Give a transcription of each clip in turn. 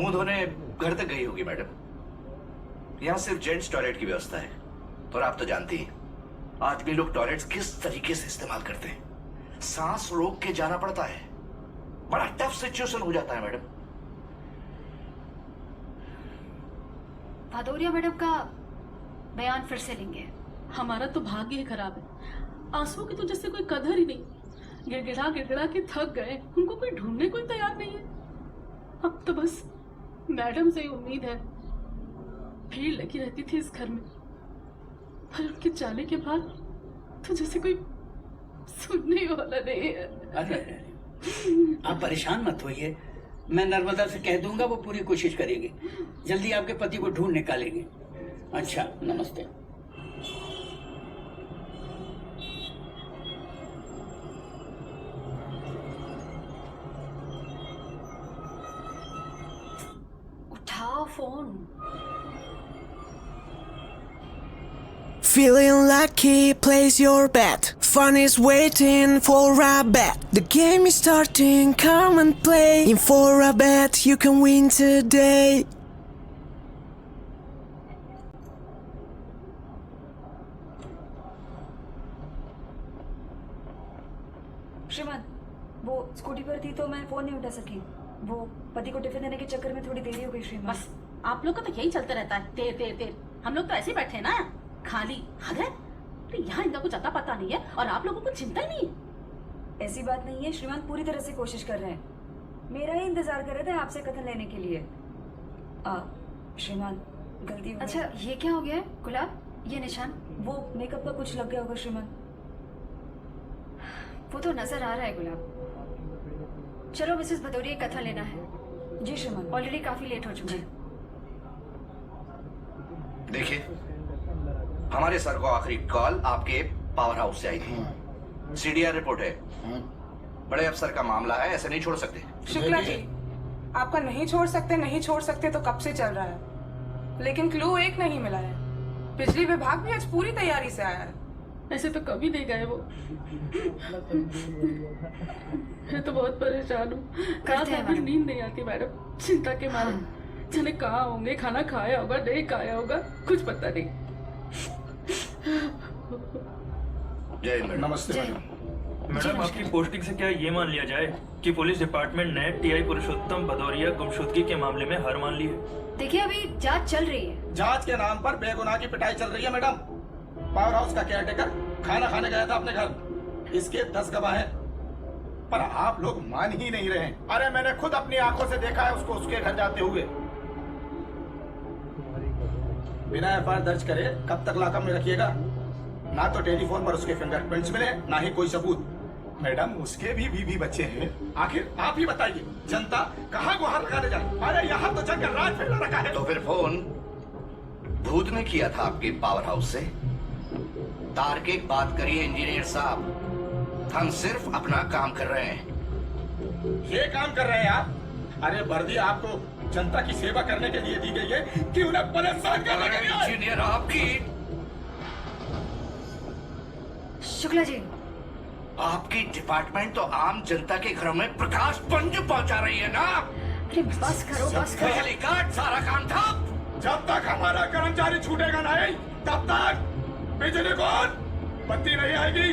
मुंह धोने घर तक गई होगी मैडम। यहाँ सिर्फ जेंट्स टॉयलेट की व्यवस्था है और आप तो जानती हैं आदमी लोग टॉयलेट्स किस तरीके से इस्तेमाल करते हैं। सांस रोक के जाना पड़ता है, बड़ा टफ सिचुएशन हो जाता है मैडम। भदौरिया मैडम का बयान फिर से लेंगे। हमारा तो भाग्य ही खराब है, आंसुओं की तो जैसे कोई कदर ही नहीं। गिड़गिड़ा गिड़गिड़ा के थक गए, उनको कोई ढूंढने कोई तैयार नहीं है। अब तो बस मैडम से ही उम्मीद है। भीड़ लगी रहती थी इस घर में, पर उनके जाने के बाद तो जैसे कोई सुनने वाला नहीं है। अरे आप परेशान मत होइए, मैं नर्मदा से कह दूंगा, वो पूरी कोशिश करेगी, जल्दी आपके पति को ढूंढ निकालेंगे। अच्छा नमस्ते। उठाओ phone. Feeling lucky, place your bet. Fun is waiting for a bet. The game is starting, come and play. In for a bet, you can win today. श्रीमान, वो स्कूटी पर थी तो मैं फोन नहीं उठा सकी। वो पति को टिफिन देने के चक्कर में थोड़ी देरी हो गई श्रीमान। बस आप लोग का तो यही चलता रहता है, तेर तेर तेर। हम लोग तो ऐसे ही बैठे हैं ना, खाली अरे यहाँ इनका कुछ अता पता नहीं है और आप लोगों को चिंता ही नहीं। ऐसी बात नहीं है श्रीमान, पूरी तरह से कोशिश कर रहे हैं। मेरा ही इंतजार कर रहे थे आपसे कथन लेने के लिए। श्रीमान गलती हो गई। अच्छा ये क्या हो गया है गुलाब, ये निशान? वो मेकअप का कुछ लग गया होगा श्रीमान। वो तो नजर आ रहा है गुलाब। चलो मिसेस भदौरिया कथा लेना है। जी श्रीमान। ऑलरेडी काफी लेट हो चुके हैं। देखिए हमारे सर को आखिरी कॉल आपके पावर हाउस से आई थी। सीडीआर रिपोर्ट है, बड़े अफसर का मामला है, ऐसे नहीं छोड़ सकते। शुक्ला जी, आपका नहीं छोड़ सकते तो कब से चल रहा है, लेकिन क्लू एक नहीं मिला है। बिजली विभाग भी आज पूरी तैयारी से आया है। ऐसे तो कभी नहीं गए वो। मैं तो बहुत परेशान हूँ, रात भर नींद नहीं आती मैडम, चिंता के मारे। चले कहाँ होंगे, खाना खाया होगा नहीं खाया होगा, कुछ पता नहीं। जय मैडम। नमस्ते मैडम, आपकी पोस्टिंग से क्या ये मान लिया जाए कि पुलिस डिपार्टमेंट ने टीआई पुरुषोत्तम भदौरिया गुमशुदगी के मामले में हार मान ली है? देखिए अभी जांच चल रही है। जांच के नाम पर बेगुनाह की पिटाई चल रही है मैडम। पावर हाउस का केयरटेकर खाना खाने गया था अपने घर, इसके 10 गवाह हैं, पर आप लोग मान ही नहीं रहे। अरे मैंने खुद अपनी आंखों से देखा है उसको उसके घर जाते हुए। बिना एफआईआर दर्ज करे कब तक लॉकअप में रखिएगा? ना तो टेलीफोन पर उसके फिंगरप्रिंट्स मिले, ना ही कोई सबूत। मैडम उसके भी बीवी बच्चे हैं, आखिर आप ही बताइए जनता कहाँ गुहार लगाने जाए? अरे यहाँ तो जंग का राज फैला रखा है। तो फिर फोन भूत ने किया था आपके पावर हाउस से? तार्किक बात करिए इंजीनियर साहब, हम सिर्फ अपना काम कर रहे हैं। ये काम कर रहे हैं आप? अरे वर्दी आपको जनता की सेवा करने के लिए दी गई है कि उन्हें परेशान करने के लिए? इंजीनियर आपकी, शुक्ला जी, आपकी डिपार्टमेंट तो आम जनता के घरों में प्रकाश पुंज पहुंचा रही है ना? अरे बस करो बस करो। बिजली काट, सारा काम ठप। जब तक हमारा कर्मचारी छूटेगा नहीं तब तक बिजली कौन बत्ती नहीं आएगी।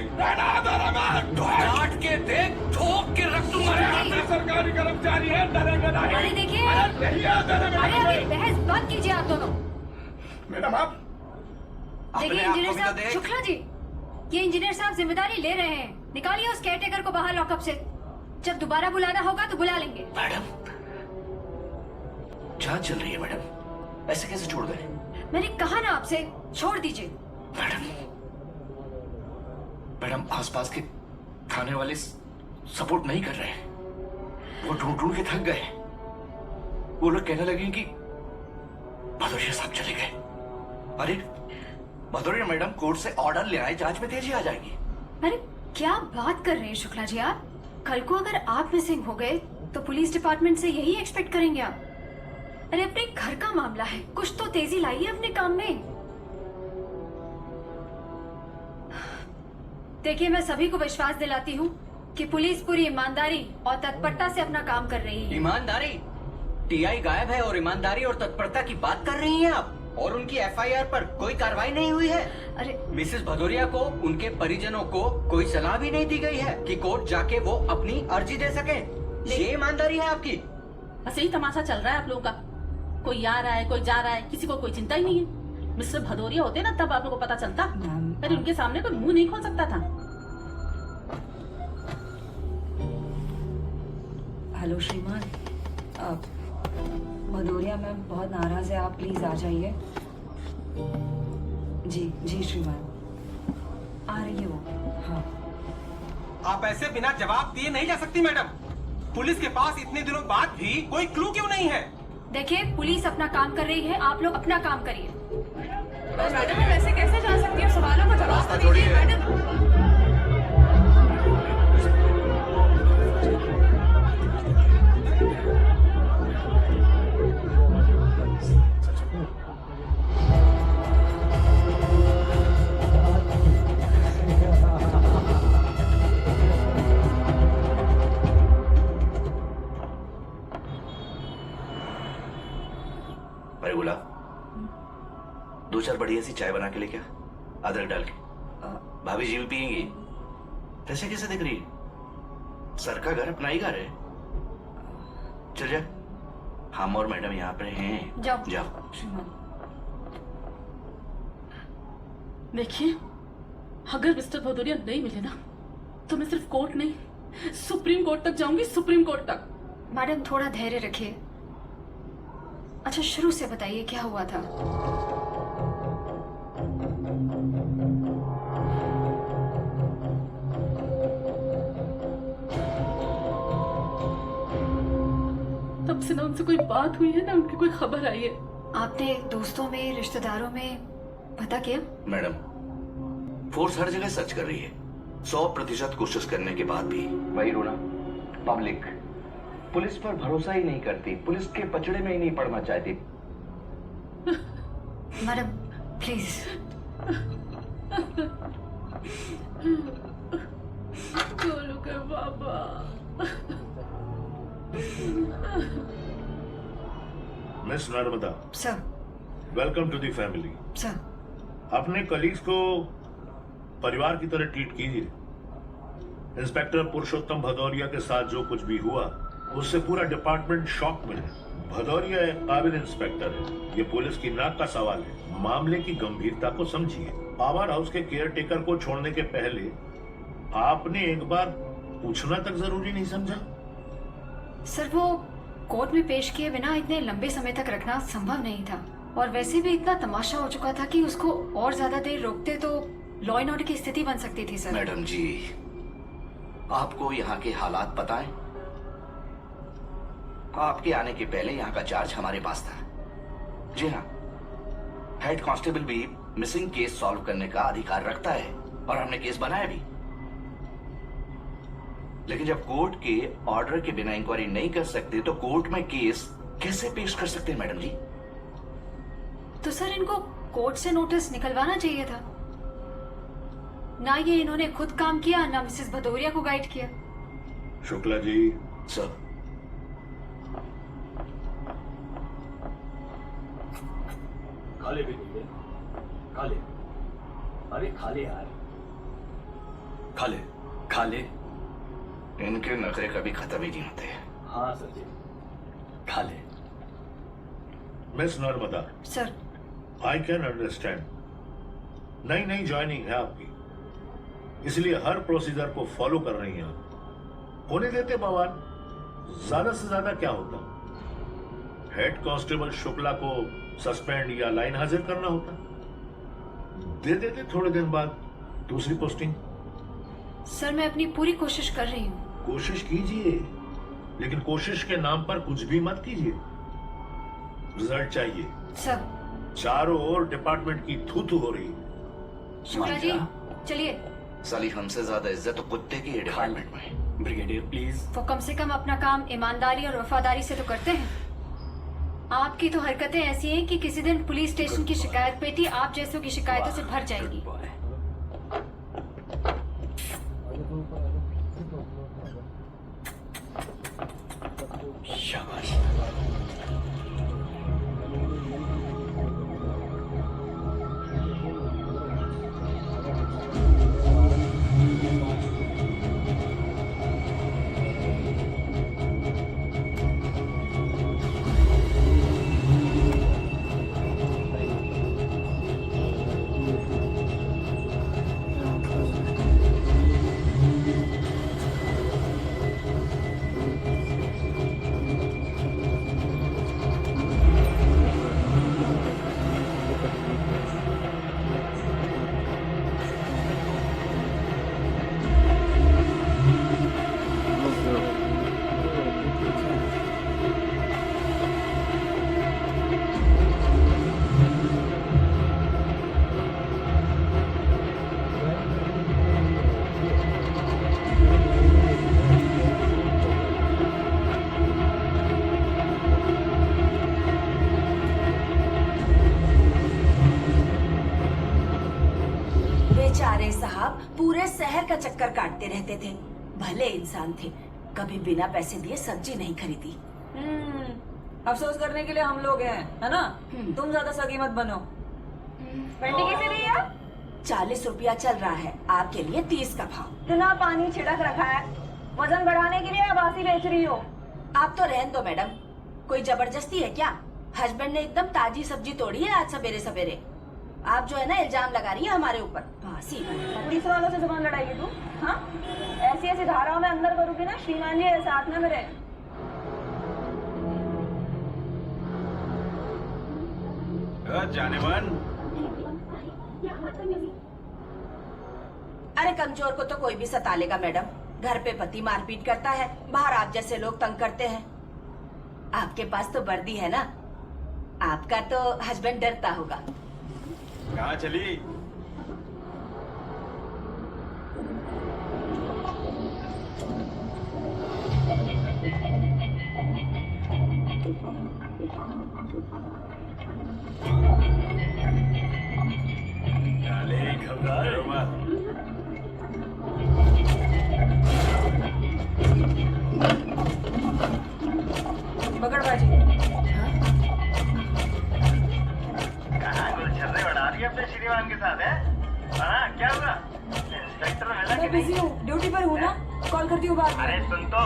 काट के देख, ठोक के रख दूंगा। अपने सरकारी कर्मचारी है, डरेंगे नहीं। अरे देखिए, अरे अरे बहस बंद कीजिए आप दोनों। मैडम आप देखिए इंजीनियर साहब, शुक्ला जी, ये इंजीनियर साहब जिम्मेदारी ले रहे हैं। निकालिए उस केयरटेकर को बाहर लॉकअप से। जब दोबारा बुलाना होगा तो बुला लेंगे। मैडम जांच चल रही है मैडम, ऐसे कैसे छोड़ दें? मैंने कहा ना आपसे, छोड़ दीजिए। मैडम आसपास के थाने वाले सपोर्ट नहीं कर रहे, वो ढूंढ ढूंढ के थक गए। वो लोग कहने लगे कि भदौरिया साहब चले गए। अरे भदौरिया मैडम कोर्ट से ऑर्डर ले आए, जांच में तेजी आ जाएगी। अरे क्या बात कर रहे हैं शुक्ला जी आप? कल को अगर आप मिसिंग हो गए तो पुलिस डिपार्टमेंट से यही एक्सपेक्ट करेंगे आप? अरे अपने घर का मामला है, कुछ तो तेजी लाइए अपने काम में। देखिए मैं सभी को विश्वास दिलाती हूँ कि पुलिस पूरी ईमानदारी और तत्परता से अपना काम कर रही है। ईमानदारी? टीआई गायब है और ईमानदारी और तत्परता की बात कर रही हैं आप, और उनकी एफआईआर पर कोई कार्रवाई नहीं हुई है। अरे मिसेस भदौरिया को उनके परिजनों को कोई सलाह भी नहीं दी गई है कि कोर्ट जाके वो अपनी अर्जी दे सके। ये ईमानदारी है आपकी? बस यही तमाशा चल रहा है आप लोगों का। कोई आ रहा है, कोई जा रहा है, किसी को कोई चिंता ही नहीं है। मिस्टर भदौरिया होते ना तब आप लोगों को पता चलता, अरे उनके सामने कोई मुंह नहीं खोल सकता था। हेलो श्रीमान, भदौरिया मैम बहुत नाराज है, आप प्लीज आ जाइए। जी जी श्रीमान, आ रही है वो। हाँ आप ऐसे बिना जवाब दिए नहीं जा सकती मैडम। पुलिस के पास इतने दिनों बाद भी कोई क्लू क्यों नहीं है? देखिए, पुलिस अपना काम कर रही है, आप लोग अपना काम करिए। मैडम हम ऐसे कैसे जा सकती है? सवालों का जवाब तो दीजिए मैडम। अरे गुलाब, दो चार बढ़िया सी चाय बना के लेके आ, अदरक डाल के। भाभी जी भी पियेंगी। ऐसे कैसे दिख रही है? सर का घर अपना ही घर है। चल जा, हम और मैडम यहाँ पे हैं। जाओ जाओ। देखिए, अगर मिस्टर भदौरिया नहीं मिले ना तो मैं सिर्फ कोर्ट नहीं सुप्रीम कोर्ट तक जाऊंगी, सुप्रीम कोर्ट तक। मैडम थोड़ा धैर्य रखिए। अच्छा शुरू से बताइए क्या हुआ था? तब से ना उनसे कोई बात हुई है ना उनकी कोई खबर आई है। आपने दोस्तों में, रिश्तेदारों में पता किया? मैडम, फोर्स हर जगह सर्च कर रही है। 100% कोशिश करने के बाद भी वही रोना। पब्लिक पुलिस पर भरोसा ही नहीं करती, पुलिस के पचड़े में ही नहीं पड़ना चाहती। Madam please. गोलू के बाबा। Miss Narmada, sir. Welcome to the family. Sir. अपने कलीग्स को परिवार की तरह ट्रीट कीजिए। इंस्पेक्टर पुरुषोत्तम भदौरिया के साथ जो कुछ भी हुआ उससे पूरा डिपार्टमेंट शॉक में है। भदौरिया एक काबिल इंस्पेक्टर है, ये पुलिस की नाक का सवाल है। मामले की गंभीरता को समझिए। पावर हाउस के केयरटेकर को छोड़ने के पहले आपने एक बार पूछना तक जरूरी नहीं समझा? सर वो कोर्ट में पेश किए बिना इतने लंबे समय तक रखना संभव नहीं था, और वैसे भी इतना तमाशा हो चुका था कि उसको और ज्यादा देर रोकते तो लॉ एंड ऑर्डर की स्थिति बन सकती थी। सर मैडम जी, आपको यहाँ के हालात पता है? आपके आने के पहले यहाँ का चार्ज हमारे पास था। जी हाँ, हेड कांस्टेबल भी मिसिंग केस सॉल्व करने का अधिकार रखता है, और हमने केस बनाया भी। लेकिन जब कोर्ट के ऑर्डर के बिना इंक्वायरी नहीं कर सकते तो कोर्ट में केस कैसे पेश कर सकते हैं मैडम जी? तो सर इनको कोर्ट से नोटिस निकलवाना चाहिए था। ना ये इन्होंने खुद काम किया, ना मिसेस भदौरिया को गाइड किया। शुक्ला जी। सर। खाले भी नहीं, खाले। अरे खाले यार, खाले खाले। इनके नखरे कभी खत्म ही नहीं होते। हाँ सर जी, खाले। Miss Narmada. Sir. I can understand, नई नई ज्वाइनिंग है आपकी, इसलिए हर प्रोसीजर को फॉलो कर रही हैं आप। होने देते बवाल, ज्यादा से ज्यादा क्या होता? हेड कांस्टेबल शुक्ला को सस्पेंड या लाइन हाजिर करना होता, दे देते थोड़े दिन बाद दूसरी पोस्टिंग। सर मैं अपनी पूरी कोशिश कर रही हूँ। कोशिश कीजिए, लेकिन कोशिश के नाम पर कुछ भी मत कीजिए। रिजल्ट चाहिए। सर। चारों ओर डिपार्टमेंट की थू थू हो रही है। शुक्ला जी चलिए। साली हमसे ज्यादा इज्जत तो कुत्ते की है डिपार्टमेंट में। Brigadier please. वो कम से कम अपना काम ईमानदारी और वफादारी से तो करते हैं। आपकी तो हरकतें ऐसी हैं कि किसी दिन पुलिस स्टेशन की शिकायत पेटी आप जैसों की शिकायतों से भर जाएगी। शाबाश। बेचारे साहब पूरे शहर का चक्कर काटते रहते थे। भले इंसान थे, कभी बिना पैसे दिए सब्जी नहीं खरीदी। अफसोस करने के लिए हम लोग हैं, है ना? तुम ज्यादा सगी मत बनो। पेंटी कैसे दी है? 40 रुपया चल रहा है, आपके लिए 30 का भाव। इतना पानी छिड़क रखा है, वजन बढ़ाने के लिए बासी बेच रही हो? आप तो रहन दो मैडम, कोई जबरदस्ती है क्या? हस्बैंड ने एकदम ताजी सब्जी तोड़ी है आज सवेरे सवेरे। आप जो है ना इल्जाम लगा रही है हमारे ऊपर। बासी पुलिस वालों से जुबान लड़ाएगी तू? हाँ, ऐसी ऐसी धाराओं में अंदर करोगी ना, श्रीमान जी है साथ में मेरे। जाने मन। अरे कमजोर को तो कोई भी सता लेगा मैडम। घर पे पति मारपीट करता है, बाहर आप जैसे लोग तंग करते हैं। आपके पास तो वर्दी है ना, आपका तो हस्बैंड डरता होगा। कहाँ चली? घबराओ मत। बगड़बाजी। कहाँ कुछ छर्रे बढ़ा रही है अपने श्रीमान के साथ है? हाँ, क्या हुआ? इंस्पेक्टर मिला कि मैं बिजी हूँ, ड्यूटी पर हूँ ना, कॉल करती हूँ बाद में। अरे सुन तो,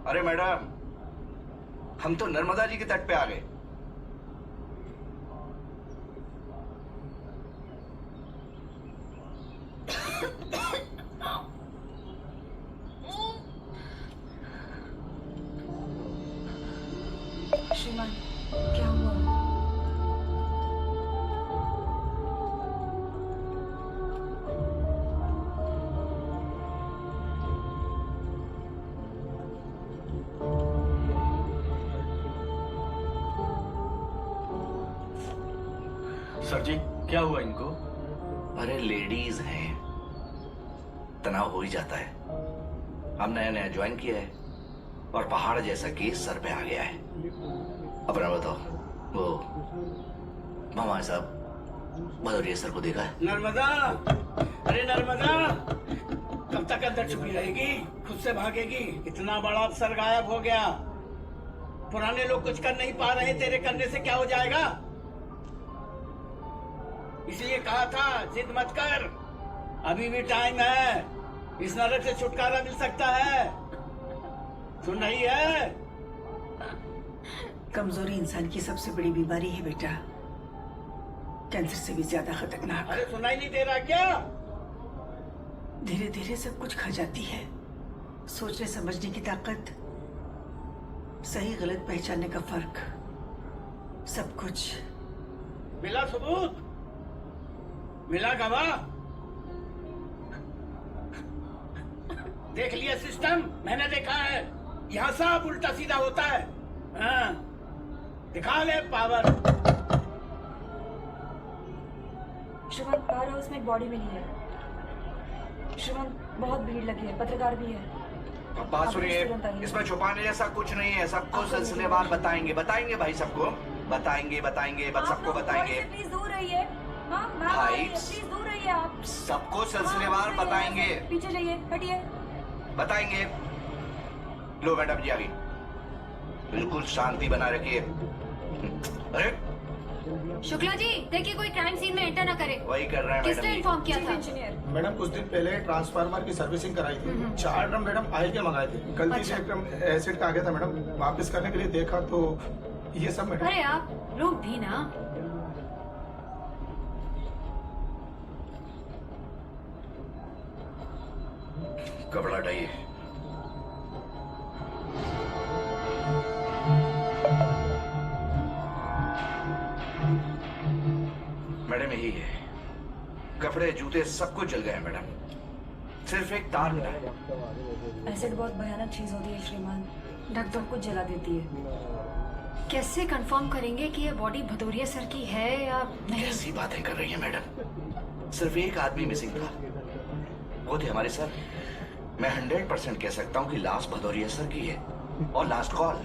अरे मैडम, हम तो नर्मदा जी के तट पे आ गए। श्रीमान, क्या हुआ? सर जी, क्या हुआ इनको? अरे लेडीज हैं, तनाव हो ही जाता है। हम नया नया ज्वाइन किया है और पहाड़ जैसा केस सर पे आ गया है। अपना बताओ, वो मामा साहब भदौरिया सर को देखा है? नर्मदा, अरे नर्मदा, कब तक अंदर छुपी रहेगी? खुद से भागेगी? इतना बड़ा अफसर गायब हो गया, पुराने लोग कुछ कर नहीं पा रहे, तेरे करने से क्या हो जाएगा? इसलिए कहा था जिद मत कर, अभी भी टाइम है, इस नरक से छुटकारा मिल सकता है। सुन रही है? कमजोरी इंसान की सबसे बड़ी बीमारी है बेटा, कैंसर से भी ज्यादा खतरनाक। अरे सुनाई नहीं दे रहा क्या? धीरे धीरे सब कुछ खा जाती है, सोचने समझने की ताकत, सही गलत पहचानने का फर्क, सब कुछ। मिला सबूत? मिला गवाह? देख लिया सिस्टम? मैंने देखा है, यहाँ सब उल्टा सीधा होता है। हाँ, दिखा ले पावर। श्रीमान, पावर हाउस में एक बॉडी मिली है। श्रीमान, बहुत भीड़ लगी है, पत्रकार भी है। अब बात सुनिए, इसमें छुपाने जैसा कुछ नहीं है, सबको सिलसिलेवार बताएंगे, बताएंगे भाई सबको, बताएंगे बताएंगे, बस सबको बताएंगे। प्लीज दूर रहिए। हाँ, भाई, प्लीज दूर रहिए आप। सबको सिलसिलेवार बताएंगे, पीछे जाइए, हटिए। बताएंगे। लो मैडम जी आ गई, बिल्कुल शांति बना रखिए। अरे शुक्ला जी, देखिए कोई क्राइम सीन में एंटर ना करे। वही कर रहे हैं किसने मैडम इन्फॉर्म किया था? इंजीनियर। मैडम कुछ दिन पहले ट्रांसफार्मर की सर्विसिंग कराई थी, 4 ड्रम मैडम ऑयल के मंगाए थे, गलती से 1 ड्रम एसिड का आ गया था मैडम, वापस करने के लिए देखा तो ये सब मैडम। अरे आप लोग भी ना, कपड़ा हटाइए। मैडम यही है, कपड़े जूते सब कुछ जल गए हैं मैडम। सिर्फ एक तार मिला है। एसिड बहुत भयानक चीज होती है श्रीमान, ढक दो। सब कुछ जला देती है। कैसे कंफर्म करेंगे कि ये बॉडी भदौरिया सर की है या नहीं? कैसी बातें कर रही है मैडम? सिर्फ एक आदमी मिसिंग था, वो थे हमारे सर। मैं 100% कह सकता हूँ कि लास्ट भदौरिया सर की है। और लास्ट कॉल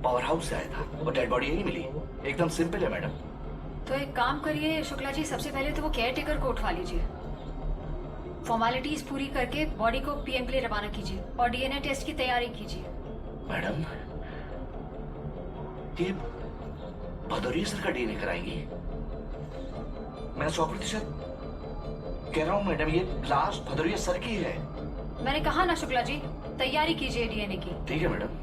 पावर हाउस से आया था और डेड बॉडी यही मिली। एकदम सिंपल है मैडम। तो एक काम करिए शुक्ला जी, सबसे पहले तो वो केयर टेकर को उठवा लीजिए, फॉर्मेलिटीज पूरी करके बॉडी को पीएम के लिए रवाना कीजिए और डीएनए टेस्ट की तैयारी कीजिए। मैडम ये भदौरिया सर का डीएनए कराएंगी? मैं 100% कह रहा हूँ मैडम, ये लास्ट भदौरिया सर की है। मैंने कहा ना शुक्ला जी, तैयारी कीजिए डीएनए की। ठीक है मैडम।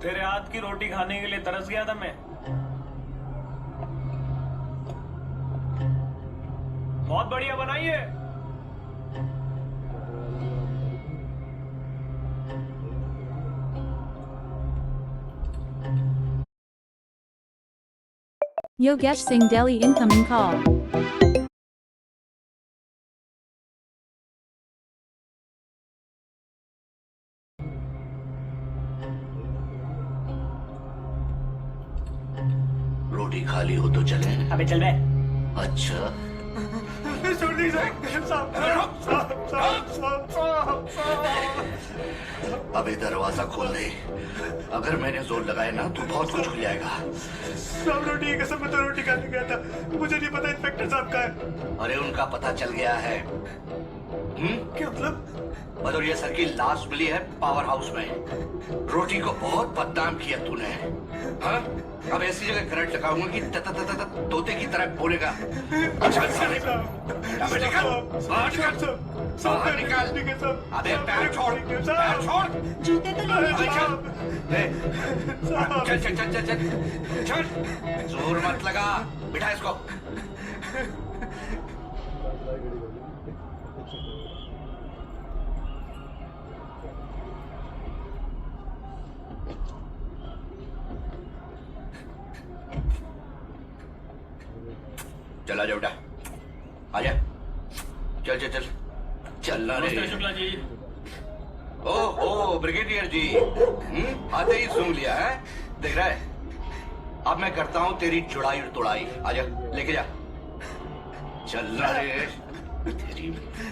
तेरे हाथ की रोटी खाने के लिए तरस गया था मैं। बहुत बढ़िया बनाई है। Yogesh Singh Delhi incoming call. रोटी खाली हो तो चले। अबे चल बे। अच्छा अबे दरवाजा खोल दे। अगर मैंने जोर लगाया ना तो बहुत कुछ खुल जाएगा। सब रोटी है, कसम में तो रोटी खाने गया था। मुझे नहीं पता इंस्पेक्टर साहब का है। अरे उनका पता चल गया है। क्या मतलब? भदौरिया सर की लाश मिली है पावर हाउस में। रोटी को बहुत बदनाम किया तूने। हाँ? अब ऐसी जगह करंट लगाऊंगा कि तोते की तरह बोलेगा। चल साले, अबे निकल, बाहर निकल, बाहर निकल। अबे पैर छोड़, पैर छोड़। जूते तो ले चल चल चल चल चल चल, जोर मत लगा, बिठा इसको। चला जा बेटा, आजा। चल चल चल चलना रे। शुक्ला जी। ओहो ब्रिगेडियर जी, आते ही सूंघ लिया है, देख रहा है। अब मैं करता हूँ तेरी जुड़ाई और तोड़ाई। आजा लेके जा। चलना रे तेरी,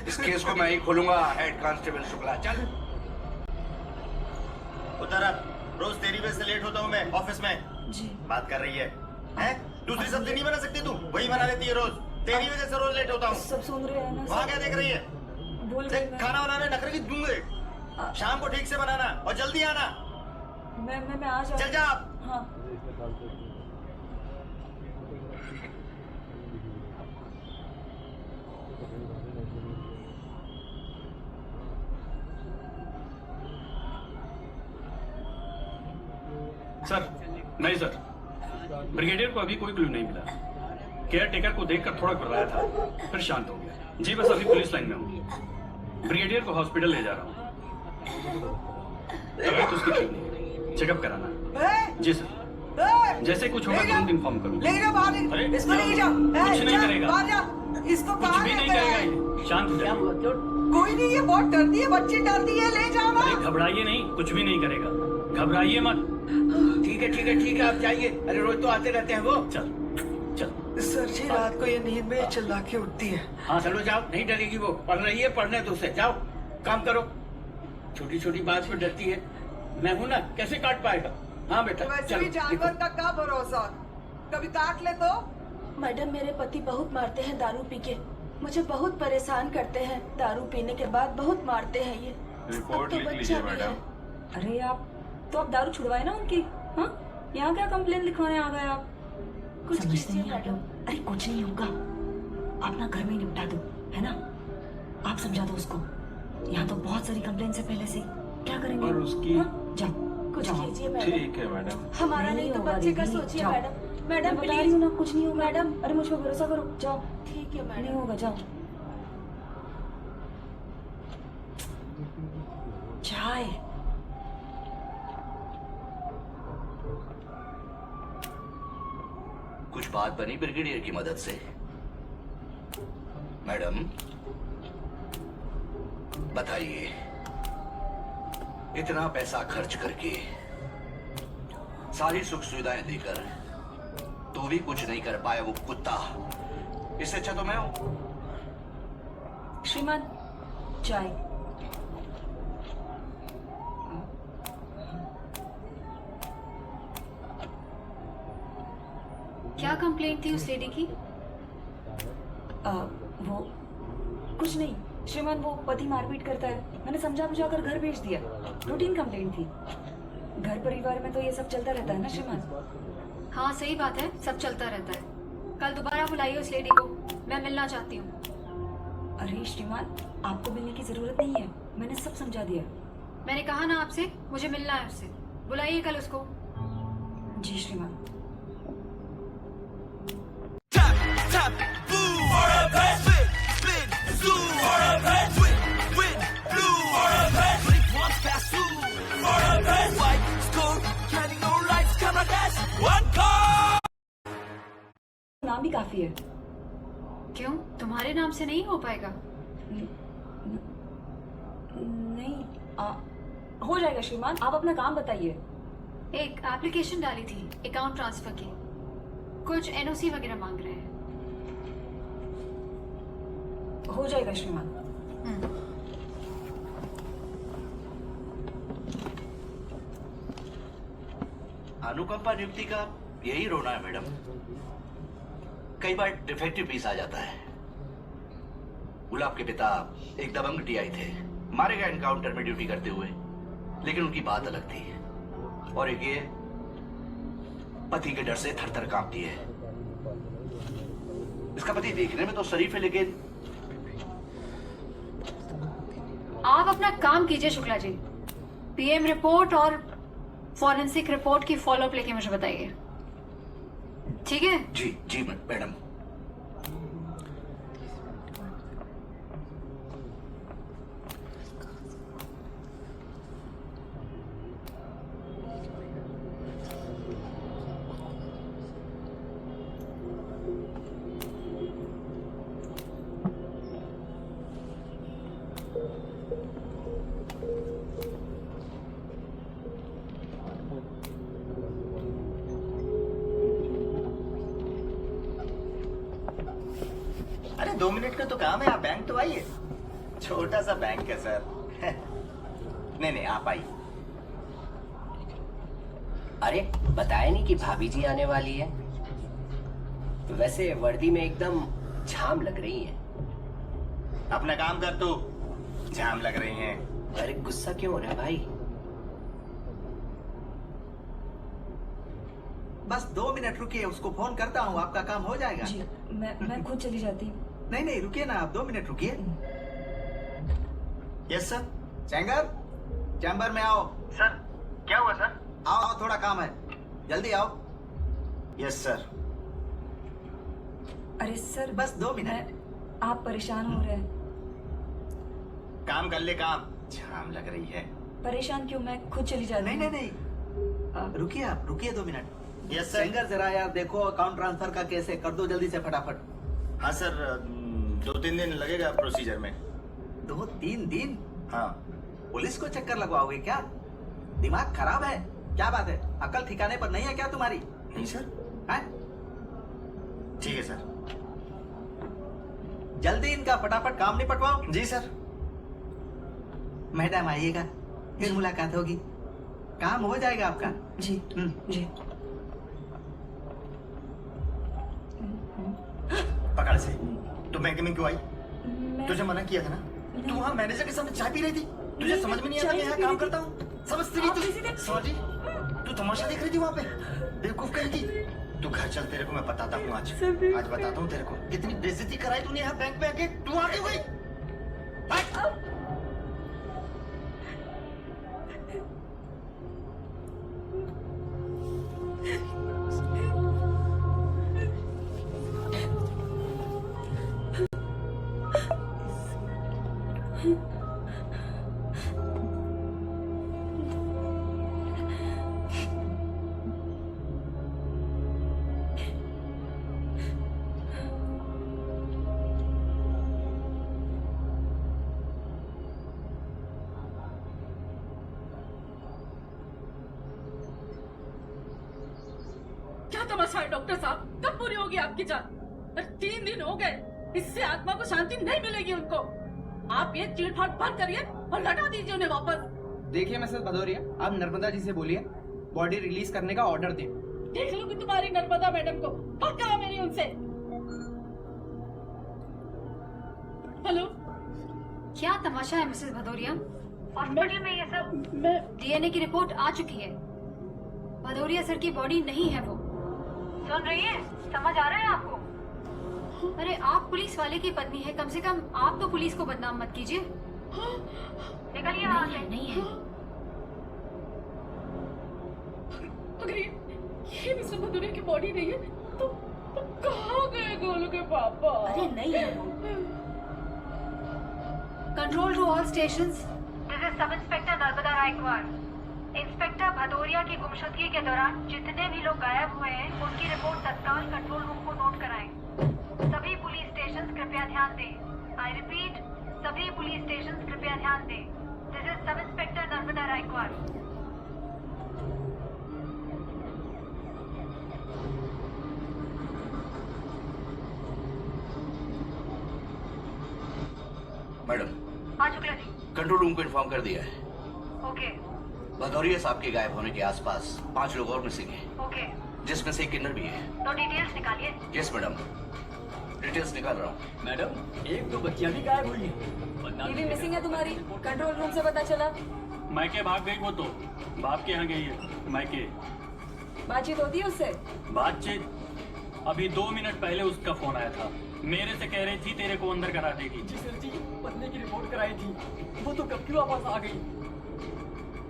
इस केस को मैं ही खोलूंगा। हेड कांस्टेबल शुक्ला, चल। उतर अब। रोज तेरी वजह से लेट होता हूँ मैं ऑफिस में। जी। बात कर रही है, हैं? दूसरी सब्जी नहीं बना सकती तू? वही बना लेती है रोज। तेरी वजह से रोज लेट होता हूँ। सब सुन रहे हैं ना? वहाँ क्या देख रही है? बोल खाना बनाने नखरे की दूंगे। शाम को ठीक से बनाना और जल्दी आना। मैं आ जाऊँ। चल जा आप। हाँ। सर नहीं सर, ब्रिगेडियर को अभी कोई क्लू नहीं मिला। केयर टेकर को देखकर थोड़ा घबराया था, फिर शांत हो गया। जी बस अभी पुलिस लाइन में हूँ। ब्रिगेडियर को हॉस्पिटल ले जा रहा हूँ। तबीयत उसकी ठीक नहीं, चेकअप कराना। जी सर, जैसे कुछ होगा तुरंत इन्फॉर्म करूँगा। अरे इसको ले जाओ। कुछ नहीं करेगा, इसको कुछ भी नहीं करेगा ये। शांत हो जाइए। कोई नहीं, ये बहुत डरती है, बच्ची डरती है, ले जाओ ना। अरे घबराइए नहीं, कुछ भी नहीं करेगा, घबराइए मत। ठीक है ठीक है ठीक है, आप जाइए। अरे रोज तो आते रहते हैं वो। चल चल। सर जी रात को ये नींद में चिल्ला के उठती है। हाँ चलो जाओ, नहीं डरेगी वो। पढ़ रही है, पढ़ने दो उसे। जाओ काम करो। छोटी छोटी बात पे डरती है। मैं हूं ना, कैसे काट पाएगा? हाँ बेटा वैसे भी जानवर का क्या भरोसा, कभी काट ले तो। मैडम मेरे पति बहुत मारते हैं दारू पी के, मुझे बहुत परेशान करते हैं। दारू पीने के बाद बहुत मारते हैं ये। रिपोर्ट लिख लीजिए मैडम। अरे आप तो आप दारू छुड़वाए ना उनकी। हाँ, यहाँ क्या कंप्लेन लिखवाने आ गए आप? कुछ समझते नहीं आप लोग। अरे कुछ नहीं होगा, अपना घर में ही निपटा दो, है ना? आप समझा दो उसको। यहाँ तो बहुत सारी कंप्लेन से पहले से। क्या करेंगे? और उसकी जाओ, कुछ कीजिए मैडम। ठीक है मैडम। हमारा नहीं तो बच्चे का सोचिए मैडम। मैडम बता रही हूँ ना, कुछ नहीं होगा मैडम। अरे मुझ पर भरोसा करो, जाओ। ठीक है मैडम। नहीं होगा, जाओ। चाय। कुछ बात बनी ब्रिगेडियर की मदद से? मैडम बताइए, इतना पैसा खर्च करके, सारी सुख सुविधाएं देकर, तो भी कुछ नहीं कर पाया वो कुत्ता। इससे अच्छा तो मैं हूं। श्रीमान, चाय। क्या कंप्लेंट थी उस लेडी की? वो कुछ नहीं श्रीमान, वो पति मारपीट करता है। मैंने समझा बुझा कर घर भेज दिया। रूटीन कंप्लेंट थी। घर परिवार में तो ये सब चलता रहता है ना श्रीमान। हाँ सही बात है, सब चलता रहता है। कल दोबारा बुलाइए उस लेडी को, मैं मिलना चाहती हूँ। अरे श्रीमान, आपको मिलने की जरूरत नहीं है, मैंने सब समझा दिया। मैंने कहा ना आपसे, मुझे मिलना है उससे। बुलाइए कल उसको। जी श्रीमान। नाम भी काफी है। क्यों, तुम्हारे नाम से नहीं हो पाएगा? नहीं, हो जाएगा श्रीमान, आप अपना काम बताइए। एक एप्लीकेशन डाली थी अकाउंट ट्रांसफर की, कुछ एनओसी वगैरह मांग रहे हैं। हो जाएगा श्रीमान। अनुकंपा नियुक्ति का यही रोना है मैडम। कई बार डिफेक्टिव पीस आ जाता है। गुलाब के पिता एक दबंग टीआई थे, मारे गए एनकाउंटर में ड्यूटी करते हुए, लेकिन उनकी बात अलग थी। और एक ये पति के डर से थर थर कांपती है। इसका पति देखने में तो शरीफ है, लेकिन आप अपना काम कीजिए शुक्ला जी। पीएम रिपोर्ट और फॉरेंसिक रिपोर्ट की फॉलोअप लेके मुझे बताइए, ठीक है? जी जी मैडम। अरे 2 मिनट का तो काम है, आप बैंक तो आइए। छोटा सा बैंक है सर। नहीं नहीं, आप आइए। अरे बताया नहीं कि भाभी जी आने वाली है। वैसे वर्दी में एकदम झाम लग रही है। अपना काम कर तू, झाम लग रही हैं। अरे गुस्सा क्यों हो रहा है भाई? बस 2 मिनट रुकिए, उसको फोन करता हूँ, आपका काम हो जाएगा। जी, मैं खुद चली जाती हूँ। नहीं नहीं रुकिए ना, आप 2 मिनट रुकिए। Yes sir. चैंगर, चैम्बर में आओ। सर क्या हुआ सर? आओ आओ, थोड़ा काम है, जल्दी आओ। Yes sir. अरे सर, बस 2 मिनट। आप परेशान हो रहे हैं। काम कर ले काम, झाम लग रही है। परेशान क्यों, मैं खुद चली जाती हूँ। नहीं नहीं नहीं, रुकिए आप, रुकिए 2 मिनट। Yes sir. चैंगर जरा यार देखो, अकाउंट ट्रांसफर का कैसे कर दो जल्दी से फटाफट। हाँ सर, 2-3 दिन लगेगा प्रोसीजर में। 2-3 दिन? हाँ। पुलिस को चक्कर लगवाओगे क्या? दिमाग खराब है क्या? बात है, अकल ठिकाने पर नहीं है क्या तुम्हारी? नहीं सर। हैं? ठीक है सर, जल्दी इनका फटाफट काम निपटवाओ। जी सर। मैडम आइएगा, फिर मुलाकात होगी, काम हो जाएगा आपका। जी जी। पकड़ से, तू बैंक में क्यों आई? तुझे मना किया था ना? तू वहाँ मैनेजर के सामने चाय पी रही थी, तुझे समझ में नहीं आता मैं यहाँ काम करता हूँ? समझती नहीं तू? सॉरी, तू तमाशा देख रही थी वहाँ पे, बेवकूफ कहेगी। तू घर चल, तेरे को मैं बताता हूँ आज बताता हूँ तेरे को। कितनी बेइज्जती कराई तूने यहाँ बैंक में आके, तू आ गई। क्या तमाशा है डॉक्टर साहब? कब पूरी होगी आपकी जान? 3 दिन हो गए, इससे आत्मा को शांति नहीं मिलेगी उनको। आप ये चीड़-फाड़ बंद करिए और लौटा दीजिए उन्हें वापस। देखिए मिसेस भदौरिया, आप नर्मदा जी से बोलिए बॉडी रिलीज करने का ऑर्डर दें। देख लूंगी तुम्हारी नर्मदा मैडम को, बात करा मेरी उनसे। हेलो, क्या तमाशा है मिसेस भदौरिया? हॉस्पिटल में ये सब डीएनए की रिपोर्ट आ चुकी है। भदौरिया सर की बॉडी नहीं है वो। सुन रही है? समझ आ रहा है आपको? अरे आप पुलिस वाले की पत्नी है, कम से कम आप तो पुलिस को बदनाम मत कीजिए। निकलिए वहाँ से। नहीं है। अगर ये मिस्टर भदौरिया की बॉडी नहीं है तो कहाँ गए गोलू के पापा? अरे नहीं है। Control to all stations. This is sub inspector Narmada Raikwar. Inspector Bhadauria की गुमशुदगी के दौरान जितने भी लोग गायब हुए हैं उनकी रिपोर्ट तत्काल कंट्रोल रूम को नोट कराएं। सभी पुलिस स्टेशन कृपया ध्यान दें। आई रिपीट, सभी पुलिस स्टेशन कृपया ध्यान दें। This is sub inspector Narmada Raikwad. Madam, हाँ शुक्ला जी। कंट्रोल रूम को इन्फॉर्म कर दिया है। ओके भदौरिया साहब के गायब होने के आसपास 5 लोग और मिसिंग हैं, ओके। जिसमें से एक किन्नर भी है। तो डिटेल्स निकालिए। यस मैडम, डिटेल्स निकाल रहा हूँ। मैडम, 1-2 बच्चियां भी गायब हुई हैं। ये भी मिसिंग है तुम्हारी, कंट्रोल रूम से पता चला। मायके भाग गई वो तो, बाप के यहाँ गई है मायके। बातचीत होती है उससे? बातचीत अभी 2 मिनट पहले उसका फोन आया था, मेरे से कह रही थी तेरे को अंदर करा देगी। जी सर जी, पत्नी की रिपोर्ट कराई थी, वो तो कब की वापस आ गई।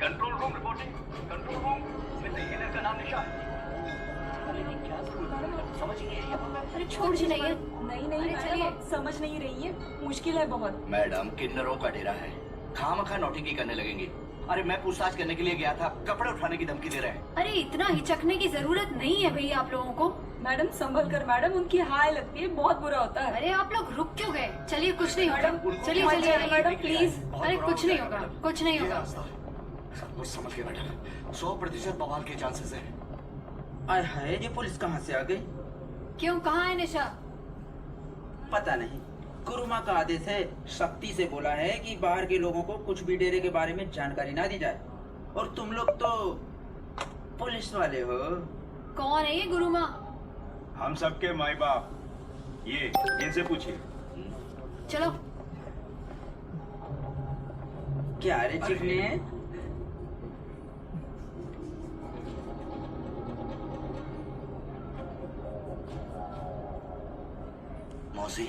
Control room reporting. Control room missing killer का नाम निशा। समझ ही नहीं है। अरे छोड़ जी नहीं है। नहीं मैडम, आप समझ नहीं रही है, मुश्किल है बहुत। मैडम, किन्नरों का डेरा है, खामखा नौटंकी करने लगेंगे। अरे मैं पूछताछ करने के लिए गया था, कपड़े उठाने की धमकी दे रहे हैं। अरे इतना हिचकने की जरूरत नहीं है भैया आप लोगों को। मैडम संभल कर मैडम, उनकी हाय लगती है, बहुत बुरा होता है। अरे आप लोग रुक क्यों गए? चलिए कुछ नहीं होगा। चलिए मैडम प्लीज। अरे कुछ नहीं होगा, कुछ नहीं होगा। सब कुछ समझ गए मैडम, 100% बवाल के चांसेस है। आय हाय, ये पुलिस कहाँ से आ गई? क्यों, कहाँ है निशा? पता नहीं, गुरुमा का आदेश है, सख्ती से बोला है कि बाहर के लोगों को कुछ भी डेरे के बारे में जानकारी ना दी जाए। और तुम लोग तो पुलिस वाले हो। कौन है ये गुरुमा? हम सबके माई बाप, ये इनसे पूछिए। चलो। क्या रे चिकने? मौसी,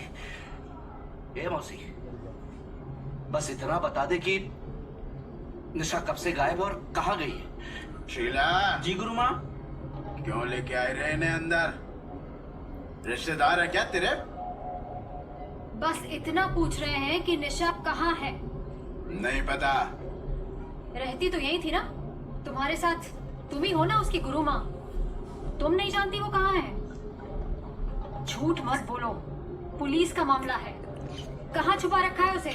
ए मौसी, बस इतना बता दे कि निशा कब से गायब और कहाँ गई है? शीला। जी गुरुमा। क्यों लेके आए रहे इन्हें अंदर? रिश्तेदार है क्या तेरे? बस इतना पूछ रहे हैं कि निशा कहाँ है। नहीं पता। रहती तो यही थी ना, तुम्हारे साथ। तुम ही हो ना उसकी गुरु माँ। तुम नहीं जानती वो कहाँ है? झूठ मत बोलो, पुलिस का मामला है। कहाँ छुपा रखा है उसे?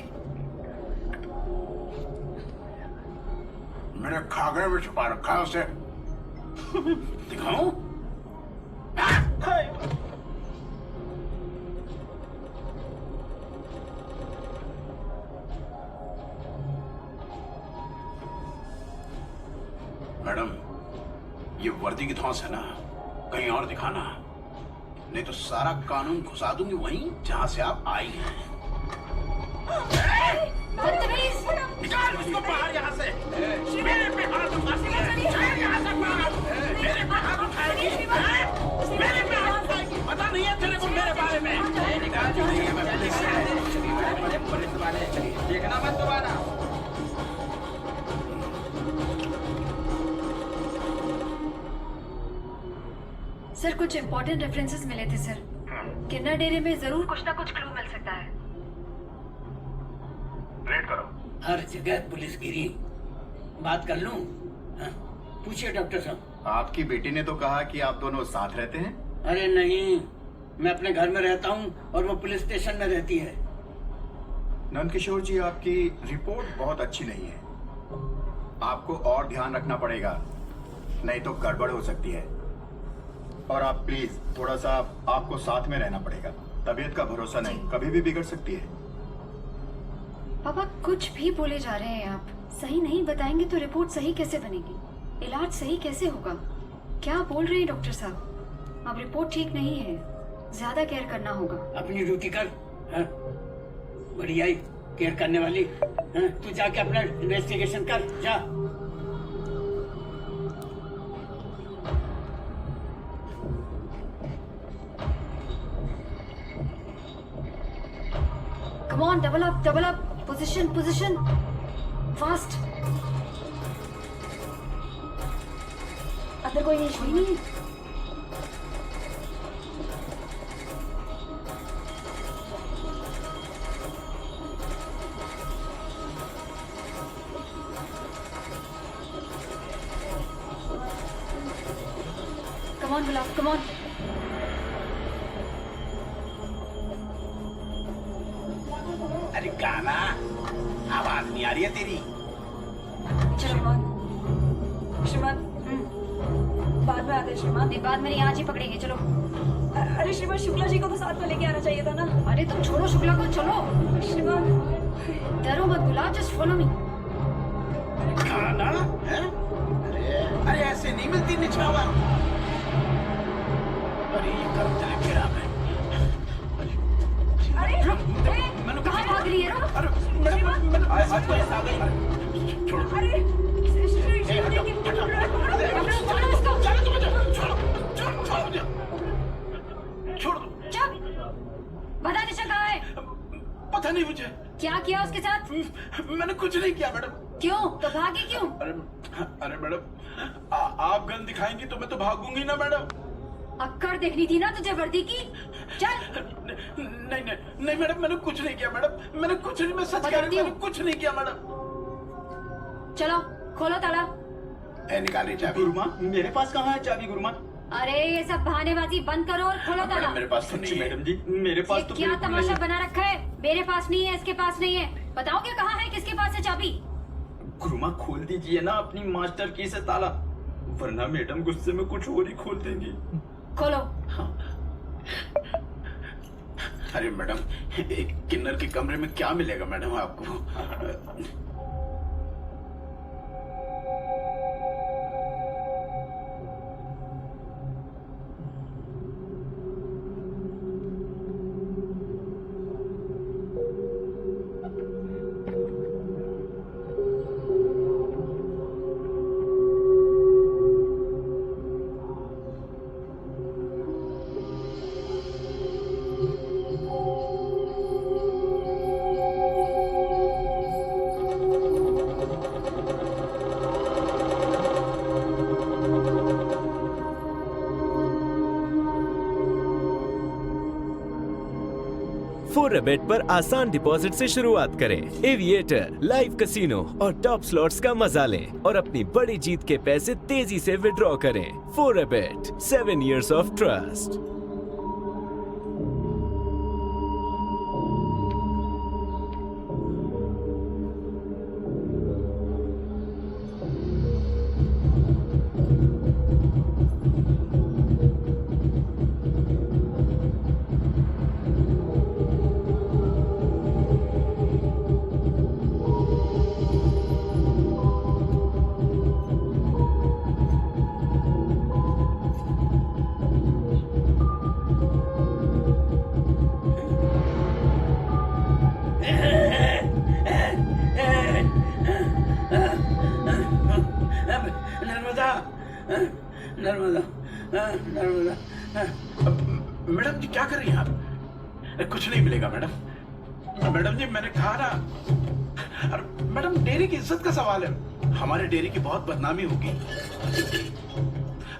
मेरे खागरे में छुपा रखा है उसे। दिखाऊं? मैडम, ये वर्दी की धौंस है ना, कहीं और दिखाना, नहीं तो सारा कानून घुसा दूंगी वहीं जहां से आप आई हैं। निकाल उसको बाहर यहाँ से। मेरे पे हाथ उठाएगी, यहाँ से बाहर। मेरे पे हाथ उठाएगी, मेरे पे हाथ उठाएगी। पता नहीं है तेरे को मेरे बारे में। निकाल नहीं है, मैं पुलिस वाले, देखना मत दोबारा। सर कुछ इम्पोर्टेंट रेफरेंसेस मिले थे सर। किन्नर डेरे में जरूर कुछ ना कुछ क्लू मिल सकता है। रेड करो। हर जगह पुलिस गिरी। बात कर लूं? हाँ, पूछिए डॉक्टर साहब। आपकी बेटी ने तो कहा कि आप दोनों साथ रहते हैं। अरे नहीं, मैं अपने घर में रहता हूँ और वो पुलिस स्टेशन में रहती है। नंदकिशोर जी, आपकी रिपोर्ट बहुत अच्छी नहीं है। आपको और ध्यान रखना पड़ेगा, नहीं तो गड़बड़ हो सकती है। और आप प्लीज थोड़ा सा आपको साथ में रहना पड़ेगा। तबीयत का भरोसा नहीं, कभी भी बिगड़ सकती है। पापा कुछ भी बोले जा रहे हैं आप। सही नहीं बताएंगे तो रिपोर्ट सही कैसे बनेगी, इलाज सही कैसे होगा? क्या बोल रहे हैं डॉक्टर साहब? अब रिपोर्ट ठीक नहीं है, ज्यादा केयर करना होगा। अपनी ड्यूटी कर। हाँ? बढ़िया ही केयर करने वाली। हाँ? तू जाके अपना इन्वेस्टिगेशन कर जा। Come on, double up, position, fast. अंदर कोई नहीं। Come on, Gulab, come on. अरे गाना, आवाज नहीं आ रही है तेरी। श्रीमान, बाद में आते श्रीमान। नहीं, बाद में नहीं, आज ही पकड़ेंगे। चलो। अरे श्रीमान, शुक्ला जी को तो साथ में लेके आना चाहिए था ना। अरे तुम छोड़ो शुक्ला को, चलो। श्रीमान, डरो मत गुलाब, जस्ट फॉलो मी। गाना? अरे ऐसे नहीं मिलती निछावर। अरे ये कब चले फिरा मैं। अरे रुक, कहाँ भाग रही है? रुक। अरे मैडम, आज पुलिस आ गई। छोड़ो। अरे छोड़ दो। चुप। बता दिशा कहाँ है? पता नहीं मुझे। क्या किया उसके साथ? मैंने कुछ नहीं किया मैडम। क्यों? तो भागी क्यों? अरे मैडम, आप गन दिखाएंगी तो मैं तो भागूंगी ना मैडम। अक्कड़ देखनी थी ना तुझे वर्दी की। चल। नहीं मैडम, मैंने कुछ नहीं किया मैडम। मैंने कुछ नहीं, मैं सच कह रही हूँ, मैंने कुछ नहीं किया मैडम। चलो खोलो ताला। निकालिए चाबी। गुरुमा, मेरे पास कहाँ है चाबी गुरुमा? अरे ये सब बहानेबाजी बंद करो और खोलो ताला। मेरे पास तो नहीं है मैडम जी, मेरे पास तो क्या तमाशा बना रखा है? मेरे पास नहीं है, इसके पास नहीं है। बताओ क्या कहाँ है, किसके पास है चाबी? गुरुमा खोल दीजिए ना अपनी मास्टर की से ताला, वरना मैडम गुस्से में कुछ और ही खोल देंगी। खोलो। हाँ। अरे मैडम, एक किन्नर के कमरे में क्या मिलेगा मैडम आपको? फोरबेट पर आसान डिपॉजिट से शुरुआत करें। एविएटर, लाइव कैसीनो और टॉप स्लॉट्स का मजा लें और अपनी बड़ी जीत के पैसे तेजी से विड्रॉ करें। फोरबेट, 7 years of trust। मैडम जी क्या कर रही हैं आप? कुछ नहीं मिलेगा मैडम। मैडम जी मैंने कहा ना, मैडम डेयरी की इज्जत का सवाल है, हमारे डेयरी की बहुत बदनामी होगी।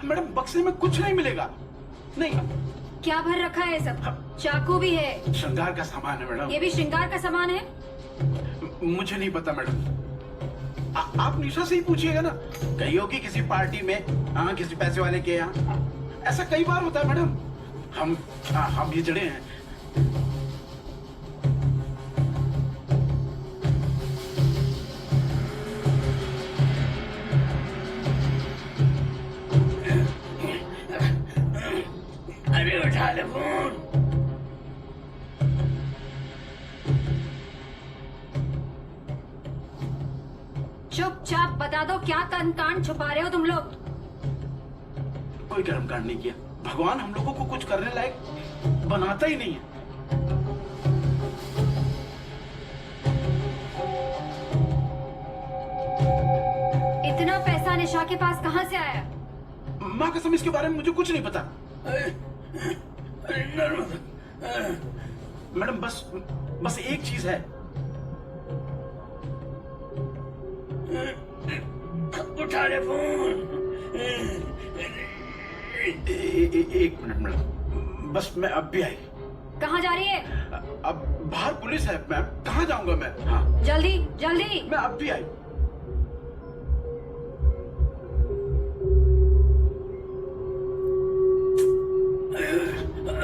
मैडम बक्से में कुछ नहीं मिलेगा। नहीं क्या भर रखा है सब? चाकू भी है। श्रृंगार का सामान है मैडम। ये भी श्रृंगार का सामान है? मुझे नहीं पता मैडम। आप निशा से ही पूछिएगा ना। कहीं होगी किसी पार्टी में, हाँ किसी पैसे वाले के यहाँ। ऐसा कई बार होता है मैडम। हम ये जड़े हैं। अरे उठा ले फोन। चुपचाप बता दो क्या कांड छुपा रहे हो तुम लोग? कोई कर्म कांड नहीं किया। भगवान हम लोगों को कुछ करने लायक बनाता ही नहीं है। इतना पैसा निशा के पास कहाँ से आया? माँ कसम इसके बारे में मुझे कुछ नहीं पता। मैडम बस एक चीज है। उठा ले फोन। एक मिनट मैडम, बस मैं अब भी आई। कहाँ जा रही है? अब बाहर पुलिस है मैम, कहाँ जाऊंगा मैं? हाँ जल्दी जल्दी। मैं अब भी आई।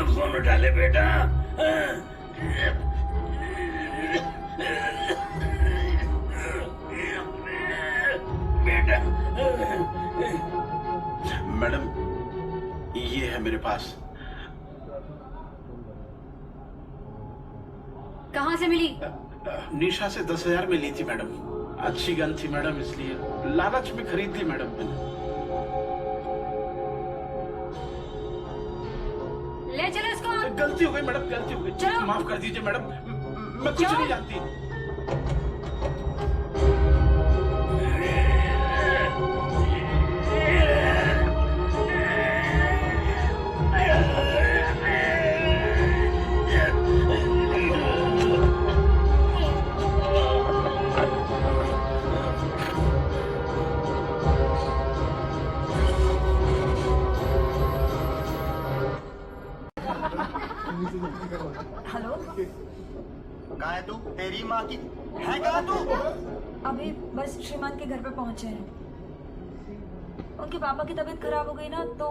फोन उठा ले बेटा। बेटा मैडम ये है मेरे पास। कहाँ से मिली? निशा से 10,000 में ली थी मैडम। अच्छी गन थी मैडम, इसलिए लालच में खरीद ली मैडम मैंने। ले चलो इसको। गलती हो गई मैडम, गलती हो गई। माफ कर दीजिए मैडम, मैं कुछ नहीं जानती। हेलो, कहाँ है तू? तेरी माँ की है कहाँ तू? अभी बस श्रीमान के घर पे पहुंचे हैं। उनके पापा की तबीयत खराब हो गई ना, तो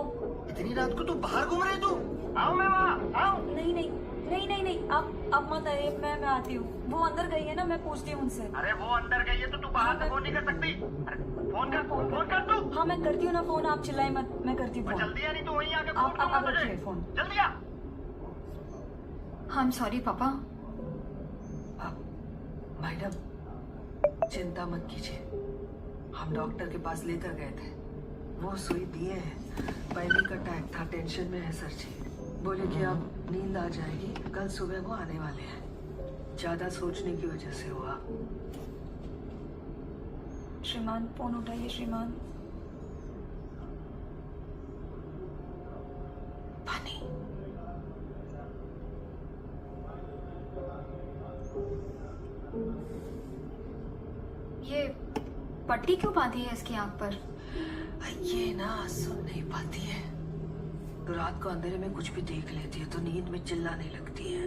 इतनी रात को तू बाहर घूम रही तू? आओ मैं वहाँ आओ। नहीं नहीं नहीं नहीं नहीं, आप मत आइए, मैं आती हूँ। वो अंदर गई है ना, मैं पूछती हूँ उनसे। अरे वो अंदर गई है तो तू बाहर से फोन नहीं कर सकती? अरे फोन कर तू। हाँ मैं करती हूँ ना फोन, आप चिल्लाए मत, मैं करती हूँ। जल्दी आ, नहीं तो वहीं आके आप रखिए फोन। जल्दी आ। आई एम सॉरी पापा। मैडम चिंता मत कीजिए, हम डॉक्टर के पास लेकर गए थे, वो सुई दिए हैं। पैनिक अटैक था, टेंशन में है सर जी। बोले कि अब नींद आ जाएगी, कल सुबह वो आने वाले हैं। ज्यादा सोचने की वजह से हुआ। श्रीमान फोन उठाइए श्रीमान। पानी। ये पट्टी क्यों बांधी है इसकी आंख पर? ये ना सुन नहीं पाती है, तो रात को अंधेरे में कुछ भी देख लेती है तो नींद में चिल्लाने लगती है।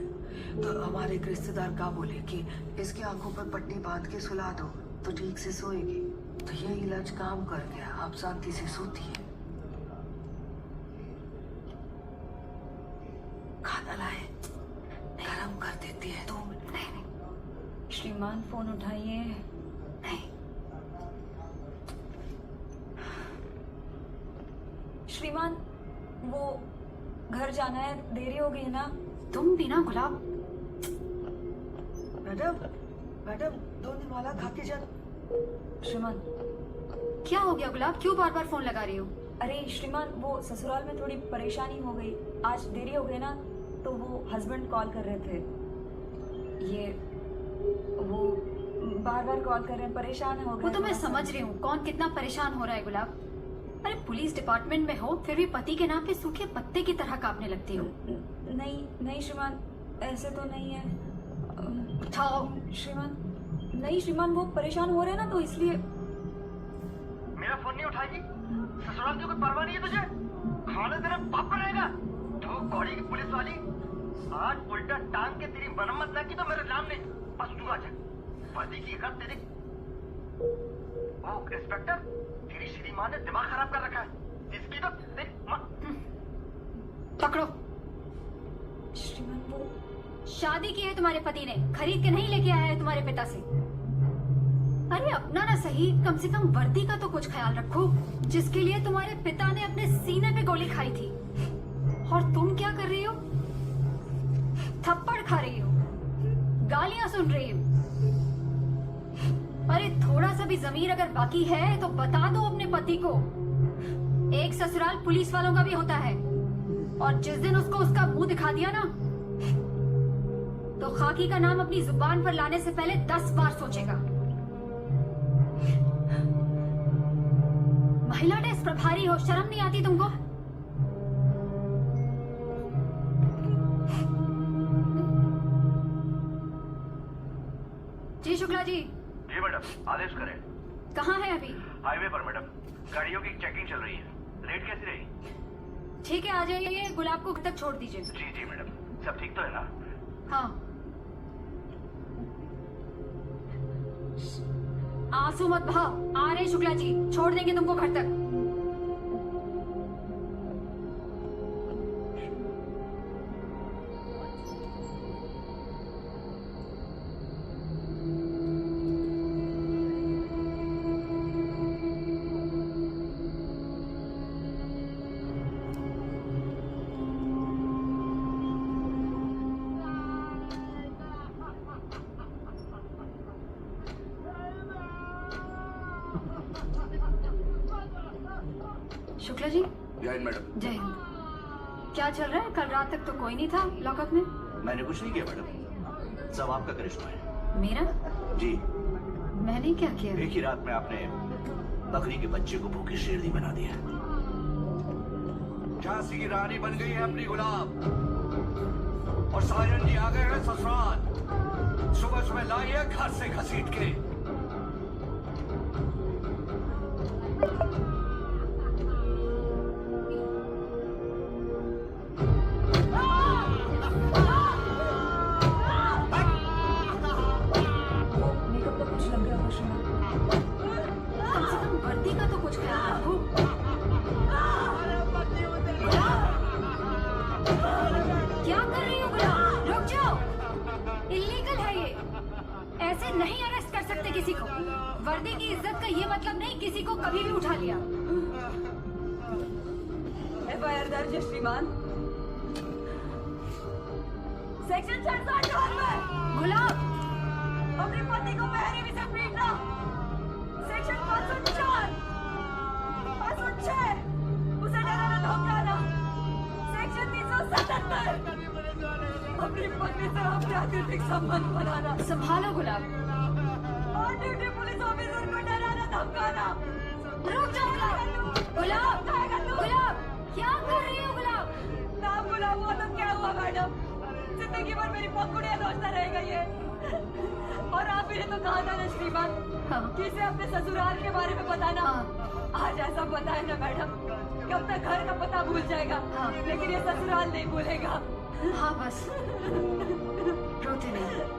तो हमारे एक रिश्तेदार का बोले कि इसकी आंखों पर पट्टी बांध के सुला दो तो ठीक से सोएगी। तो ये इलाज काम कर गया, आप शांति से सोती है। खाना लाए, गरम कर देती है। 2 मिनट। नहीं श्रीमान फोन उठाइए। नहीं श्रीमान, वो घर जाना है, देरी हो गई ना। तुम भी ना गुलाब। मैडम 2 दिन वाला खा के जा। श्रीमान क्या हो गया गुलाब, क्यों बार बार फोन लगा रही हो? अरे श्रीमान, वो ससुराल में थोड़ी परेशानी हो गई, आज देरी हो गई ना, तो वो हस्बैंड कॉल कर रहे थे। वो बार बार कॉल कर रहे हैं, परेशान हो गए। वो तो मैं समझ रही हूँ कौन कितना परेशान हो रहा है गुलाब। अरे पुलिस डिपार्टमेंट में हो फिर भी पति के नाम पे सूखे पत्ते की तरह कांपने लगती हो। नहीं श्रीमान, ऐसे तो नहीं है। उठाओ। श्रीमान नहीं श्रीमान, वो परेशान हो रहे हैं ना, तो इसलिए। मेरा फोन नहीं उठाएगी? ससुराल की कोई परवाह नहीं है तुझे? खाना तेरा बाप बनाएगा। घोड़ी की पुलिस वाली, आज उल्टा टांग के तेरी मरम्मत ना की तो मेरे नाम नहीं, बस तू आ जा। वर्दी की गलत तेरी। ओ इंस्पेक्टर, तेरी श्रीमान ने दिमाग खराब कर रखा है। इसकी तो पकड़ो। श्रीमान वो शादी की है तुम्हारे पति ने, खरीद के नहीं लेके आया है तुम्हारे पिता से। अरे अपना ना सही, कम से कम वर्दी का तो कुछ ख्याल रखो, जिसके लिए तुम्हारे पिता ने अपने सीने पे गोली खाई थी। और तुम क्या कर रही हो? थप्पड़ खा रही हो, गालियां सुन रही हो। अरे थोड़ा सा भी जमीर अगर बाकी है तो बता दो अपने पति को। एक ससुराल पुलिस वालों का भी होता है, और जिस दिन उसको उसका मुंह दिखा दिया ना, तो खाकी का नाम अपनी जुबान पर लाने से पहले 10 बार सोचेगा। महिला डेस्क प्रभारी हो, शर्म नहीं आती तुमको? जी शुक्ला जी। जी मैडम, आदेश करें। कहाँ है अभी? हाईवे पर मैडम, गाड़ियों की चेकिंग चल रही है। रेट कैसी रही? ठीक है, आ जाइए, गुलाब को तक छोड़ दीजिए। जी जी मैडम, सब ठीक तो है ना? हाँ। आंसू मत बहाओ, आ रहे शुक्ला जी, छोड़ देंगे तुमको घर तक। शुक्ला जी। जय हिंद मैडम। जय हिंद। क्या चल रहा है? कल रात तक तो कोई नहीं था लॉकअप में। मैंने कुछ नहीं किया मैडम, सब आपका करिश्मा है। मेरा? जी। मैंने क्या किया? एक ही रात में आपने बकरी के बच्चे को भूखी शेरनी बना दिया। झांसी की रानी बन गई है अपनी गुलाब, और सायन जी आ गए हैं ससुराल। सुबह सुबह लाइए घर से घसीट के। नहीं अरेस्ट कर सकते किसी को। वर्दी की इज्जत का ये मतलब नहीं किसी को कभी भी उठा लिया। FIR दर्ज है श्रीमान। सेक्शन 498 गुलाब, अपने पति को बहरीवी से पीटना। सेक्शन 504, 506, उसे डराना धमकाना। सेक्शन 377, अपनी पत्नी से अप्राकृतिक संबंध बनाना। संभालो गुलाब। ऑन ड्यूटी पुलिस ऑफिसर को डराना धमकाना। रुक जाओ गुलाब। गुलाब, क्या कर रही हो गुलाब? नाम गुलाब हुआ तो क्या हुआ मैडम? जिंदगी भर मेरी पंखुड़ियां नोचता रहेगा ये। और आप ही ने तो कहा था ना श्रीमान, कि इसे अपने ससुराल के बारे में बताना। आज ऐसा पता है ना मैडम, कब तक घर का पता भूल जाएगा, लेकिन ये ससुराल नहीं भूलेगा। हाँ बस, रोते नहीं।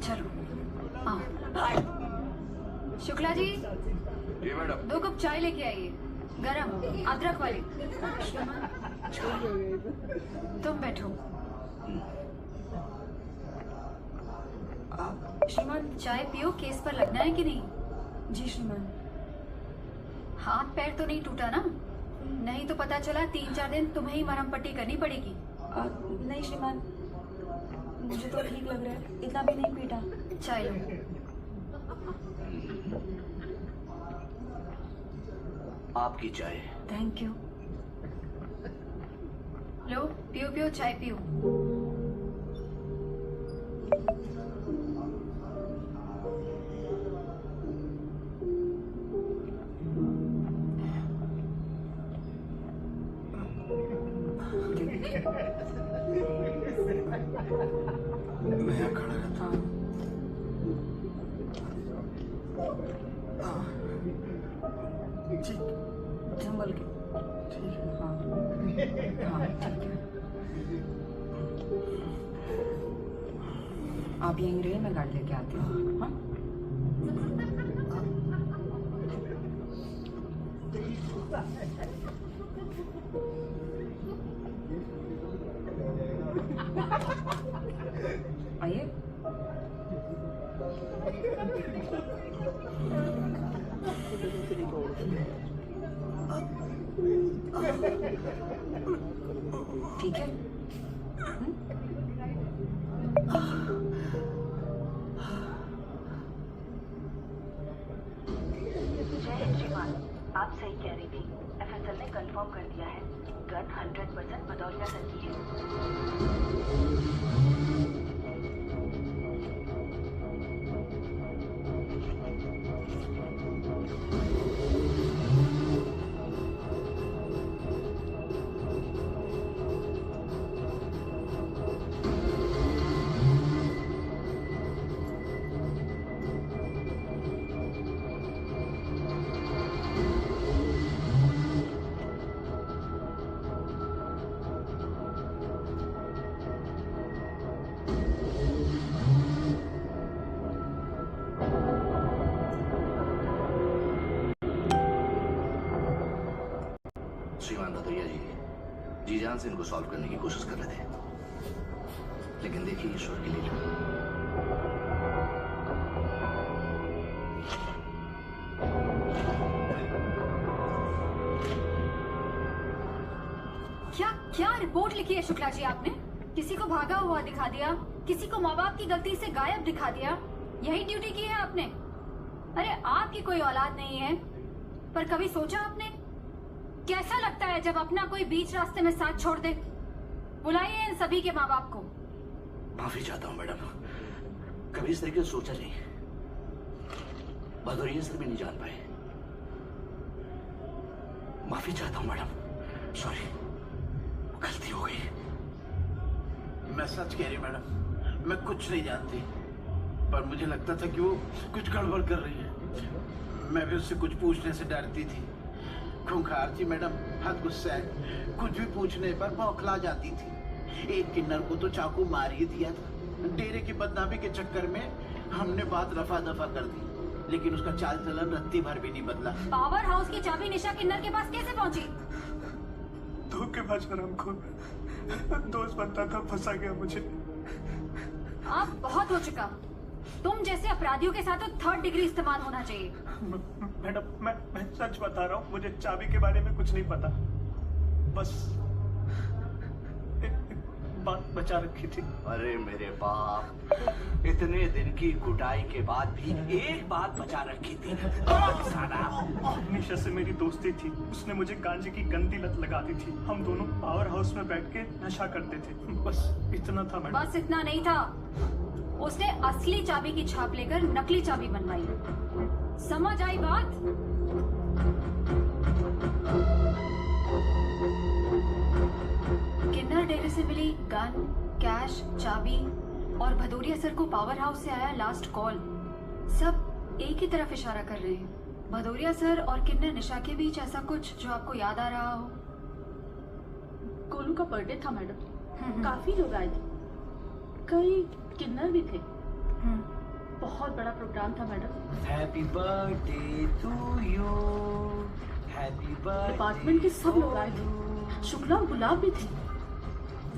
चलो आओ। शुक्ला जी। जी मैडम। 2 कप चाय लेके आइए, गरम अदरक वाली। तुम बैठो। श्रीमान चाय पियो, केस पर लगना है कि नहीं? जी श्रीमान। हाथ पैर तो नहीं टूटा ना? नहीं तो पता चला 3-4 दिन तुम्हें ही मरहम पट्टी करनी पड़ेगी। नहीं श्रीमान, मुझे तो ठीक लग रहा है, इतना भी नहीं पीटा। चाय लो। आपकी चाय। Thank you. लो पियो पियो, चाय पियो। मैं यहाँ खड़ा रहता हूँ। जंगल के हाँ हाँ ठीक है। आप यहीं रहिए, मैं गाड़ी लेके आती हूँ। हाँ आइए। ठीक है। आप सही कह रही थी। एफएसएल ने कंफर्म कर दिया है, गन 100% भदौरिया सर की है। श्रीमान भदौरिया जी जी जान से इनको सॉल्व करने की कोशिश कर रहे थे, लेकिन देखिए ईश्वर की लीला। क्या क्या रिपोर्ट लिखी है शुक्ला जी आपने? किसी को भागा हुआ दिखा दिया, किसी को माँ बाप की गलती से गायब दिखा दिया, यही ड्यूटी की है आपने? अरे आपकी कोई औलाद नहीं है, पर कभी सोचा आपने कैसा लगता है जब अपना कोई बीच रास्ते में साथ छोड़ दे? बुलाइए इन सभी के माँ बाप को। माफी चाहता हूँ मैडम, कभी इस तरीके से सोचा नहीं। भदौरिया सर भी नहीं जान पाए। माफी चाहता हूँ मैडम, सॉरी, गलती हो गई। मैं सच कह रही मैडम, मैं कुछ नहीं जानती, पर मुझे लगता था कि वो कुछ गड़बड़ कर रही है। मैं भी उससे कुछ पूछने से डरती थी। खूंखार थी मैडम, हद गुस्सा है, कुछ भी पूछने पर बौखला जाती थी। एक किन्नर को तो चाकू मार ही दिया था। डेरे की बदनामी के चक्कर में हमने बात रफा दफा कर दी, लेकिन उसका चाल चलन रत्ती भर भी नहीं बदला। पावर हाउस की चाबी निशा किन्नर के पास कैसे पहुंची? धोखेबाज हरामखोर दोस्त बनता था, फंसा गया मुझे। आप बहुत हो चुका। तुम जैसे अपराधियों के साथ तो 3rd डिग्री इस्तेमाल होना चाहिए। मैडम मैं सच बता रहा हूँ, मुझे चाबी के बारे में कुछ नहीं पता, बस एक बात बचा रखी थी। अरे मेरे बाप, इतने दिन की कुटाई के बाद भी एक बात बचा रखी थी। निशा से मेरी दोस्ती थी, उसने मुझे गांजे की गंदी लत लगा दी थी। हम दोनों पावर हाउस में बैठ के नशा करते थे, बस इतना था मैडम। बस इतना नहीं था, उसने असली चाबी की छाप लेकर नकली चाबी बनवाई। समझ आई बात? किन्नर डेरे से मिली गन, कैश, चाबी और भदौरिया सर को पावर हाउस से आया लास्ट कॉल, सब एक ही तरफ इशारा कर रहे हैं। भदौरिया सर और किन्नर निशा के बीच ऐसा कुछ जो आपको याद आ रहा हो? गोलू का बर्थडे था मैडम, काफी लोग आए थे, कई किन्नर भी थे, बहुत बड़ा प्रोग्राम था madam. Happy birthday to you, happy birthday. Department के सब लोग आए थे, शुक्ला और गुलाब भी थे।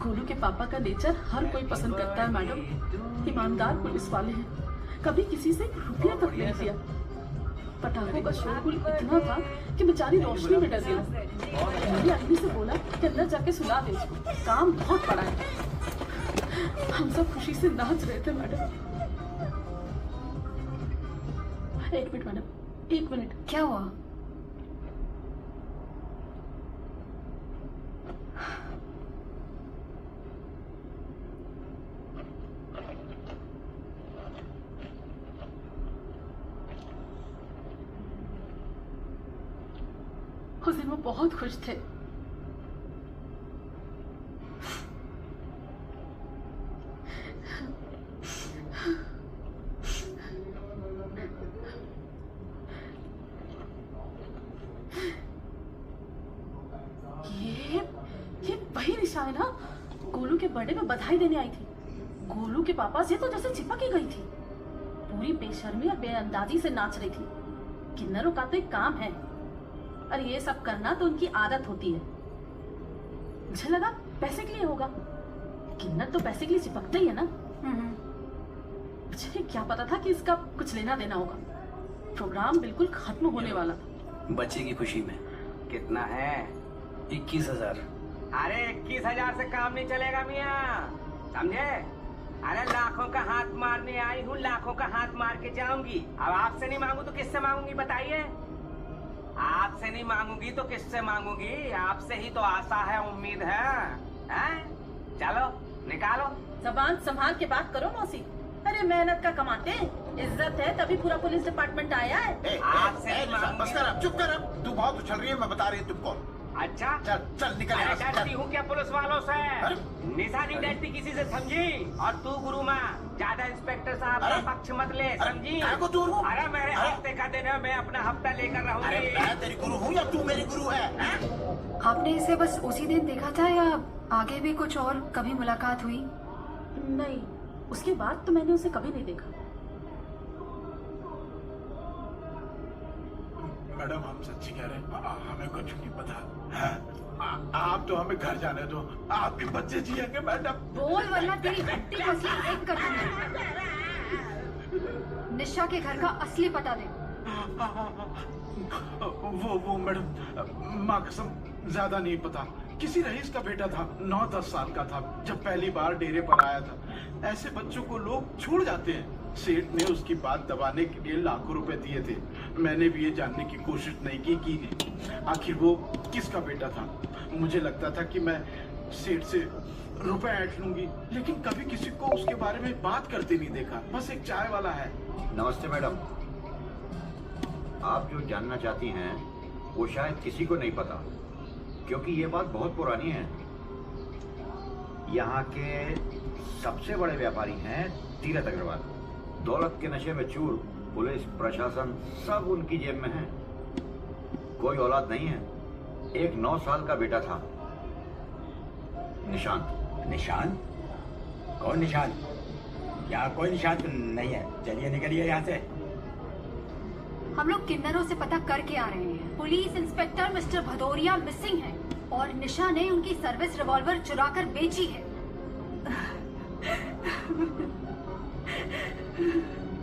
गोलू के पापा का नेचर हर कोई पसंद करता है मैडम, ईमानदार पुलिस वाले हैं, कभी किसी से रुपया तक नहीं दिया। पटाखों का शोरगुल इतना था कि बेचारी रोशनी में डर गई। मेरी आदमी से बोला कि अंदर जाके सुला दे, काम बहुत बड़ा है। हम सब खुशी से नाच रहे थे मैडम। एक मिनट मैडम, 1 मिनट। क्या हुआ? उस दिन वो बहुत खुश थे। शायद हाँ गोलू के बर्थडे में बधाई देने आई थी। गोलू के पापा से तो जैसे चिपक ही गई थी, पूरी बेशर्मी और बेअंदाजी से नाच रही थी। किन्नरों का तो एक काम है, और ये सब करना तो उनकी आदत होती है। मुझे लगा पैसे के लिए होगा, किन्नर तो पैसे के लिए चिपकते ही है ना। मुझे क्या पता था कि इसका कुछ लेना देना होगा। प्रोग्राम बिल्कुल खत्म होने वाला था। बच्चे की खुशी में। कितना है? 21,000। अरे 21,000 से काम नहीं चलेगा मियाँ, समझे? अरे लाखों का हाथ मारने आई हूँ, लाखों का हाथ मार के जाऊंगी। अब आपसे नहीं मांगू तो किससे मांगूंगी बताइए? आपसे नहीं मांगूंगी तो किससे मांगूंगी? आपसे ही तो आशा है, उम्मीद है, हैं? चलो निकालो। जबान संभाल के बात करो मौसी। अरे मेहनत का कमाते, इज्जत है तभी पूरा पुलिस डिपार्टमेंट आया है। आपसे बस कर अब, चुप कर अब। तू बहुत उछल रही है, मैं बता रही हूँ तुमको। अच्छा चल चल निकल यहाँ से, डरती हूँ क्या पुलिस वालों से? निशा नहीं डरती किसी से, समझी? और तू गुरु माँ ज्यादा इंस्पेक्टर साहब का पक्ष मत ले, समझी? अरे मेरे हफ्ते का दिन है, मैं अपना हफ्ता लेकर रहूंगी। मैं तेरी गुरु हूँ या तू मेरी गुरु है? आपने इसे बस उसी दिन देखा था या आगे भी कुछ और कभी मुलाकात हुई? नहीं, उसके बाद तो मैंने उसे कभी नहीं देखा। मैडम हम सच्ची कह रहे हैं, हमें कुछ नहीं पता। आप तो हमें घर जाने दो, आपके बच्चे जिएंगे मैडम। बोल वरना तेरी हड्डी पसली एक कर दूंगी। निशा के घर का असली पता दे। वो मैडम माँ कसम ज्यादा नहीं पता। किसी रईस का बेटा था, 9-10 साल का था जब पहली बार डेरे पर आया था। ऐसे बच्चों को लोग छोड़ जाते हैं। सेठ ने उसकी बात दबाने के लिए लाखों रुपए दिए थे। मैंने भी ये जानने की कोशिश नहीं की कि आखिर वो किसका बेटा था। मुझे लगता था कि मैं सेठ से रुपए ऐंठ लूंगी, लेकिन कभी किसी को उसके बारे में बात करते नहीं देखा। बस एक चाय वाला है। नमस्ते मैडम, आप जो जानना चाहती हैं वो शायद किसी को नहीं पता, क्योंकि ये बात बहुत पुरानी है। यहाँ के सबसे बड़े व्यापारी हैं तीरथ अग्रवाल। दौलत के नशे में चूर, पुलिस प्रशासन सब उनकी जेब में है। कोई औलाद नहीं है। एक 9 साल का बेटा था, निशांत। निशांत? कौन निशांत? यहाँ कोई निशांत नहीं है। चलिए निकलिए यहाँ से। हम लोग किन्नरों से पता करके आ रहे हैं। Police inspector mister Bhadauria missing है और निशा ने उनकी सर्विस रिवॉल्वर चुराकर बेची है।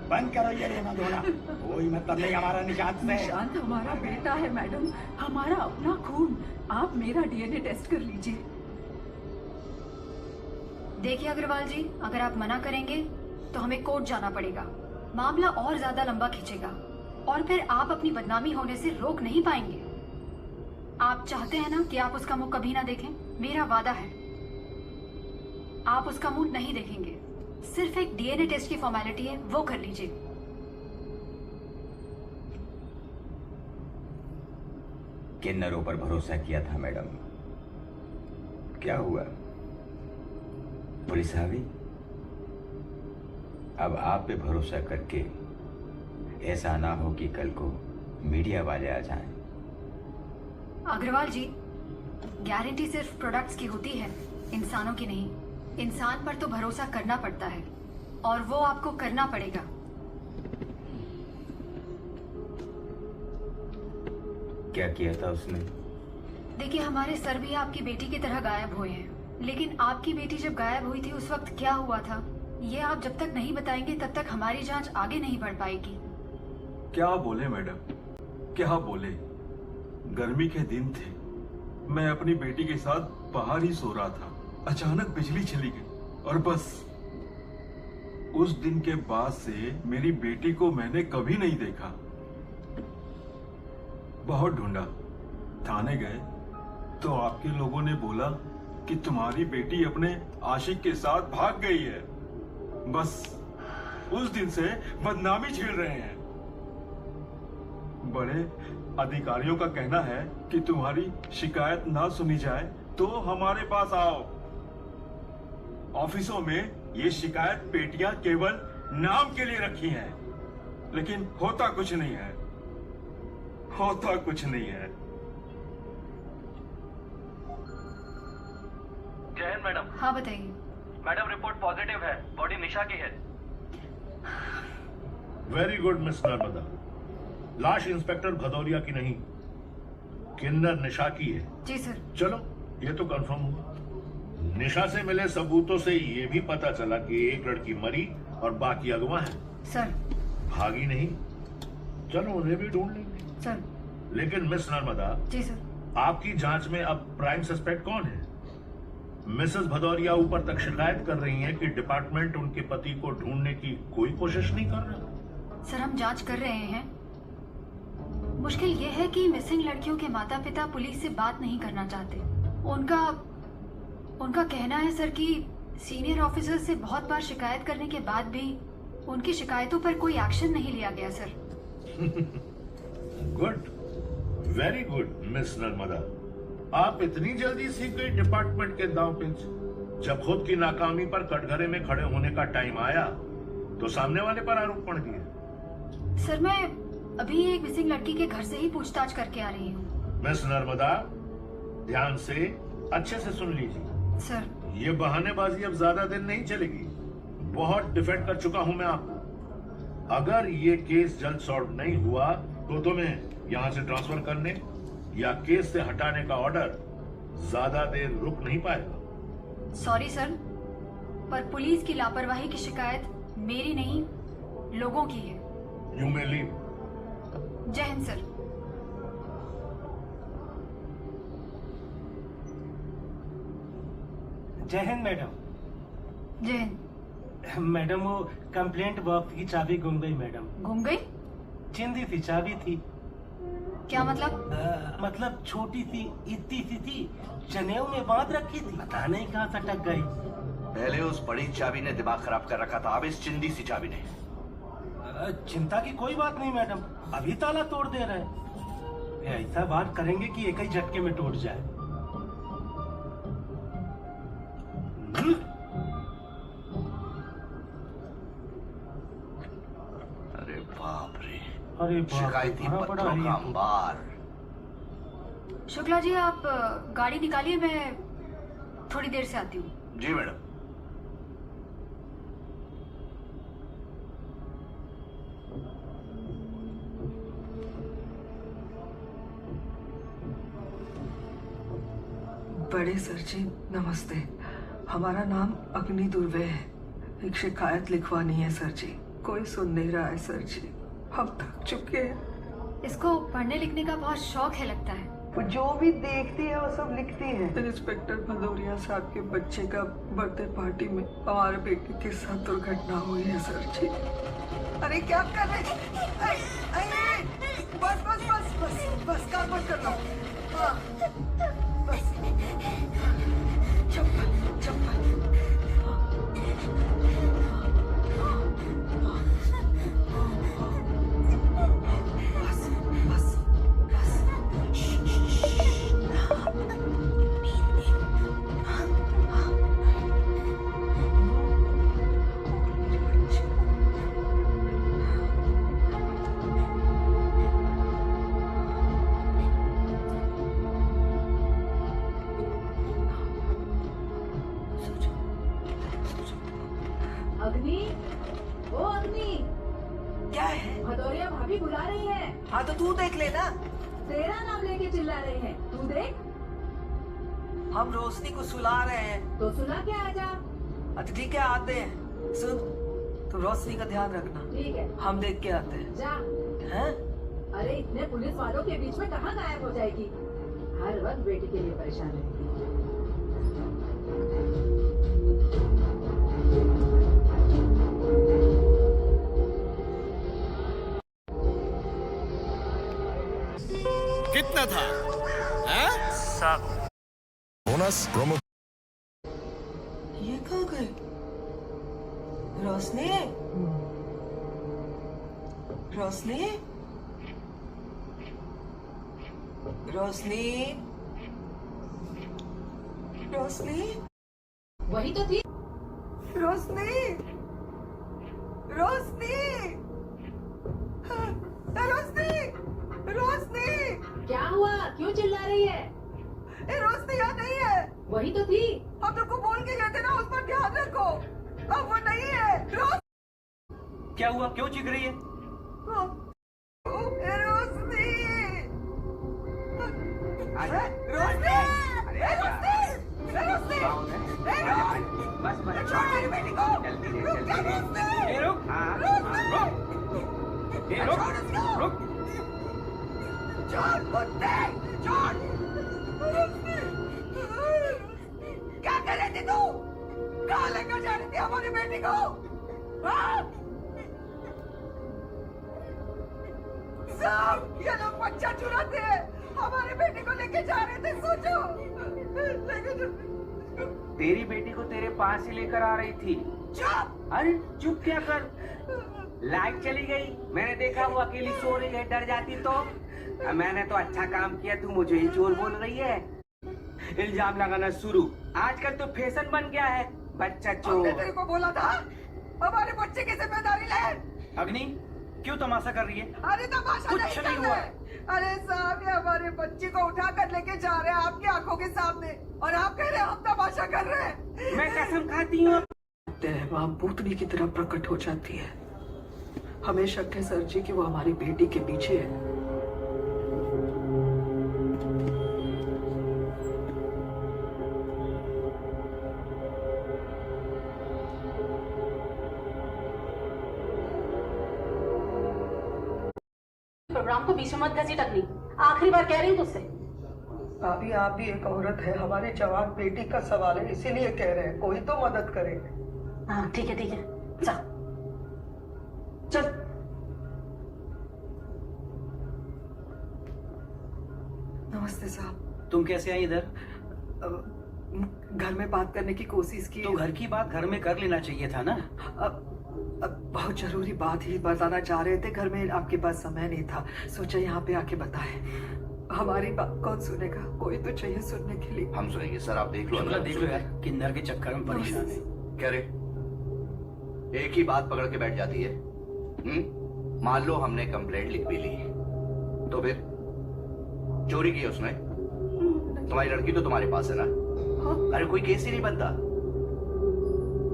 बंद करो ये लेना धोना, कोई मतलब नहीं हमारा निशांत से। निशांत हमारा बेटा है मैडम, हमारा अपना खून। आप मेरा डीएनए टेस्ट कर लीजिए। देखिए अग्रवाल जी, अगर आप मना करेंगे तो हमें कोर्ट जाना पड़ेगा। मामला और ज्यादा लंबा खींचेगा और फिर आप अपनी बदनामी होने से रोक नहीं पाएंगे। आप चाहते हैं ना कि आप उसका मुंह कभी ना देखें? मेरा वादा है आप उसका मुंह नहीं देखेंगे। सिर्फ एक डीएनए टेस्ट की फॉर्मेलिटी है, वो कर लीजिए। किन्नरों पर भरोसा किया था मैडम, क्या हुआ? पुलिस आ गई। अब आप पे भरोसा करके ऐसा ना हो कि कल को मीडिया वाले आ जाएं। अग्रवाल जी, गारंटी सिर्फ प्रोडक्ट्स की होती है, इंसानों की नहीं। इंसान पर तो भरोसा करना पड़ता है और वो आपको करना पड़ेगा। क्या किया था उसने? देखिए, हमारे सर भी आपकी बेटी की तरह गायब हुए हैं, लेकिन आपकी बेटी जब गायब हुई थी उस वक्त क्या हुआ था, ये आप जब तक नहीं बताएंगे तब तक हमारी जांच आगे नहीं बढ़ पाएगी। क्या बोले मैडम, क्या बोले। गर्मी के दिन थे, मैं अपनी बेटी के साथ बाहर ही सो रहा था। अचानक बिजली चली गई और बस उस दिन के बाद से मेरी बेटी को मैंने कभी नहीं देखा। बहुत ढूंढा, थाने गए तो आपके लोगों ने बोला कि तुम्हारी बेटी अपने आशिक के साथ भाग गई है। बस उस दिन से बदनामी झेल रहे हैं। बड़े अधिकारियों का कहना है कि तुम्हारी शिकायत ना सुनी जाए तो हमारे पास आओ। ऑफिसों में ये शिकायत पेटियां केवल नाम के लिए रखी हैं, लेकिन होता कुछ नहीं है, होता कुछ नहीं है। मैडम। हाँ बताइए। मैडम रिपोर्ट पॉजिटिव है, बॉडी निशा की है। Very good miss Narmada. लाश इंस्पेक्टर भदौरिया की नहीं, किन्नर निशा की है। जी सर। चलो ये तो कंफर्म हुआ। निशा से मिले सबूतों से ये भी पता चला कि एक लड़की मरी और बाकी अगवा है। सर। भागी नहीं, चलो उन्हें भी ढूंढ लेंगे। सर। लेकिन मिस नर्मदा। जी सर। आपकी जांच में अब प्राइम सस्पेक्ट कौन है? मिसेस भदौरिया ऊपर तक शिकायत कर रही हैं कि डिपार्टमेंट उनके पति को ढूंढने की कोई कोशिश नहीं कर रहा। सर हम जांच कर रहे हैं। मुश्किल ये है कि मिसिंग लड़कियों के माता पिता पुलिस से बात नहीं करना चाहते। उनका कहना है सर कि सीनियर ऑफिसर से बहुत बार शिकायत करने के बाद भी उनकी शिकायतों पर कोई एक्शन नहीं लिया गया sir. Good, very good miss Narmada. आप इतनी जल्दी सीख गई डिपार्टमेंट के दांव पेच। जब खुद की नाकामी पर कटघरे में खड़े होने का टाइम आया तो सामने वाले पर आरोप पड़ दिए। सर मैं अभी एक मिसिंग लड़की के घर से ही पूछताछ करके आ रही हूँ। मिस नर्मदा ध्यान से अच्छे से सुन लीजिए। सर। ये बहानेबाजी अब ज्यादा दिन नहीं चलेगी। बहुत डिफेंड कर चुका हूँ मैं आपको। अगर ये केस जल्द सॉल्व नहीं हुआ तो तुम्हें यहाँ से ट्रांसफर करने या केस से हटाने का ऑर्डर ज्यादा देर रुक नहीं पाएगा। सॉरी सर, पर पुलिस की लापरवाही की शिकायत मेरी नहीं, लोगों की है। You may leave. जय हिंद सर। जय हिंद मैडम। जय हिंद। मैडम वो कंप्लेंट बॉक्स की चाबी गुम गई मैडम। गुम गई? चिंदी सी चाबी थी। क्या मतलब? मतलब छोटी सी इतनी सी थी, जनेऊ में बांध रखी थी, पता नहीं कहाँ सटक गई। पहले उस बड़ी चाबी ने दिमाग खराब कर रखा था, अब इस चिंदी सी चाबी ने। चिंता की कोई बात नहीं मैडम, अभी ताला तोड़ दे रहे। ऐसा बात करेंगे कि एक ही झटके में टूट जाए। अरे बाप रे, अरे शिकायती पत्रों का अंबार। शुक्ला जी आप गाड़ी निकालिए, मैं थोड़ी देर से आती हूँ। जी मैडम। बड़े सर जी नमस्ते। हमारा नाम अग्नि दुर्वे है। एक शिकायत लिखवानी है सर जी। कोई सुन नहीं रहा है सर जी, हम थक चुके हैं। इसको पढ़ने लिखने का बहुत शौक है लगता है। वो जो भी देखती है वो सब लिखती है। इंस्पेक्टर भदौरिया साहब के बच्चे का बर्थडे पार्टी में हमारे बेटे के साथ दुर्घटना हुई है सर जी। अरे क्या कर रहे हैं? बस बस बस बस बस काम मत करना। बस चप्पल चप्पल। बस बस बस। अग्नि, ओ अग्नि, क्या है? भदौरिया भाभी बुला रही है। हाँ तो तू देख लेना। तेरा नाम लेके चिल्ला रही है, तू देख। हम रोशनी को सुला रहे हैं। तो सुना के आ जा। अच्छा ठीक है आते हैं। सुन तुम रोशनी का ध्यान रखना। ठीक है। हम देख के आते हैं। जा। हैं? अरे इतने पुलिस वालों के बीच में कहाँ गायब हो जाएगी? हर वक्त बेटी के लिए परेशान रहती है। कितना था? Bonus promo. ये कहाँ गए? रोशनी, रोशनी, रोशनी, रोशनी, वही तो थी। रोशनी, रोशनी, रोशनी, रोशनी। क्या हुआ? क्यों चिल्ला रही है? ये रोशनी यहाँ नहीं है। वही तो थी। हम तुमको बोल के गए थे ना, उस पर ध्यान रखो। अब वो नहीं है। क्या हुआ, क्यों चीख रही है? ये रोशनी, बस बस छोड़ मेरी बेटी को। जल्दी रुक जा रोशनी। रुक रुक छोड़ कुत्ते, छोड़। क्या कर रही थी तू? कहाँ लेकर जा रही थी हमारी बेटी को? हाँ? साहब, ये लोग बच्चा चुराते हैं, हमारी बेटी को लेके जा रहे थे। सोचो, तेरी बेटी को तेरे पास ही लेकर आ रही थी। चुप। अरे चुप क्या कर, लाइट चली गई, मैंने देखा वो अकेली सो रही है, डर जाती तो। मैंने तो अच्छा काम किया, तू मुझे ही चोर बोल रही है। इल्जाम लगाना शुरू, आजकल तो फैशन बन गया है, बच्चा चोर। हमने तेरे को बोला था हमारे बच्चे की जिम्मेदारी ले। अग्नि, क्यों तमाशा कर रही है? अरे तमाशा कुछ नहीं नहीं कर हुआ। रहे। अरे साहब, ये हमारे बच्चे को उठा कर लेके जा रहे हैं आपकी आंखों के सामने, और आप कह रहे हैं हम तमाशा कर रहे हैं। मैं कसम खाती हूँ। तेरे माँ भूतनी की तरह प्रकट हो जाती है। हमें शक है सर जी कि वो हमारी बेटी के पीछे है। प्रोग्राम को बीच में मत घसीट अग्नि, आखिरी बार कह रही हूँ तुझसे। भाभी, आप भी एक औरत है, हमारी जवान बेटी का सवाल है, इसीलिए कह रहे हैं कोई तो मदद करे। हाँ ठीक है, जा चल। नमस्ते साहब। तुम कैसे आई इधर? घर में बात करने की कोशिश की। तो घर की बात घर में कर लेना चाहिए था ना। अब बहुत जरूरी बात ही बताना चाह रहे थे, घर में आपके पास समय नहीं था, सोचा यहाँ पे आके बताएं। हमारी बात कौन सुनेगा, कोई तो चाहिए सुनने के लिए। हम सुनेंगे सर, आप देख लो। शुक्ला देख लो यार, किन्नर के चक्कर में परेशान है। क्या रे, एक ही बात पकड़ के बैठ जाती है। मान लो हमने कंप्लेंट लिख भी ली, तो फिर चोरी की उसने, तुम्हारी लड़की तो तुम्हारे पास है ना। अरे कोई केस ही नहीं बनता,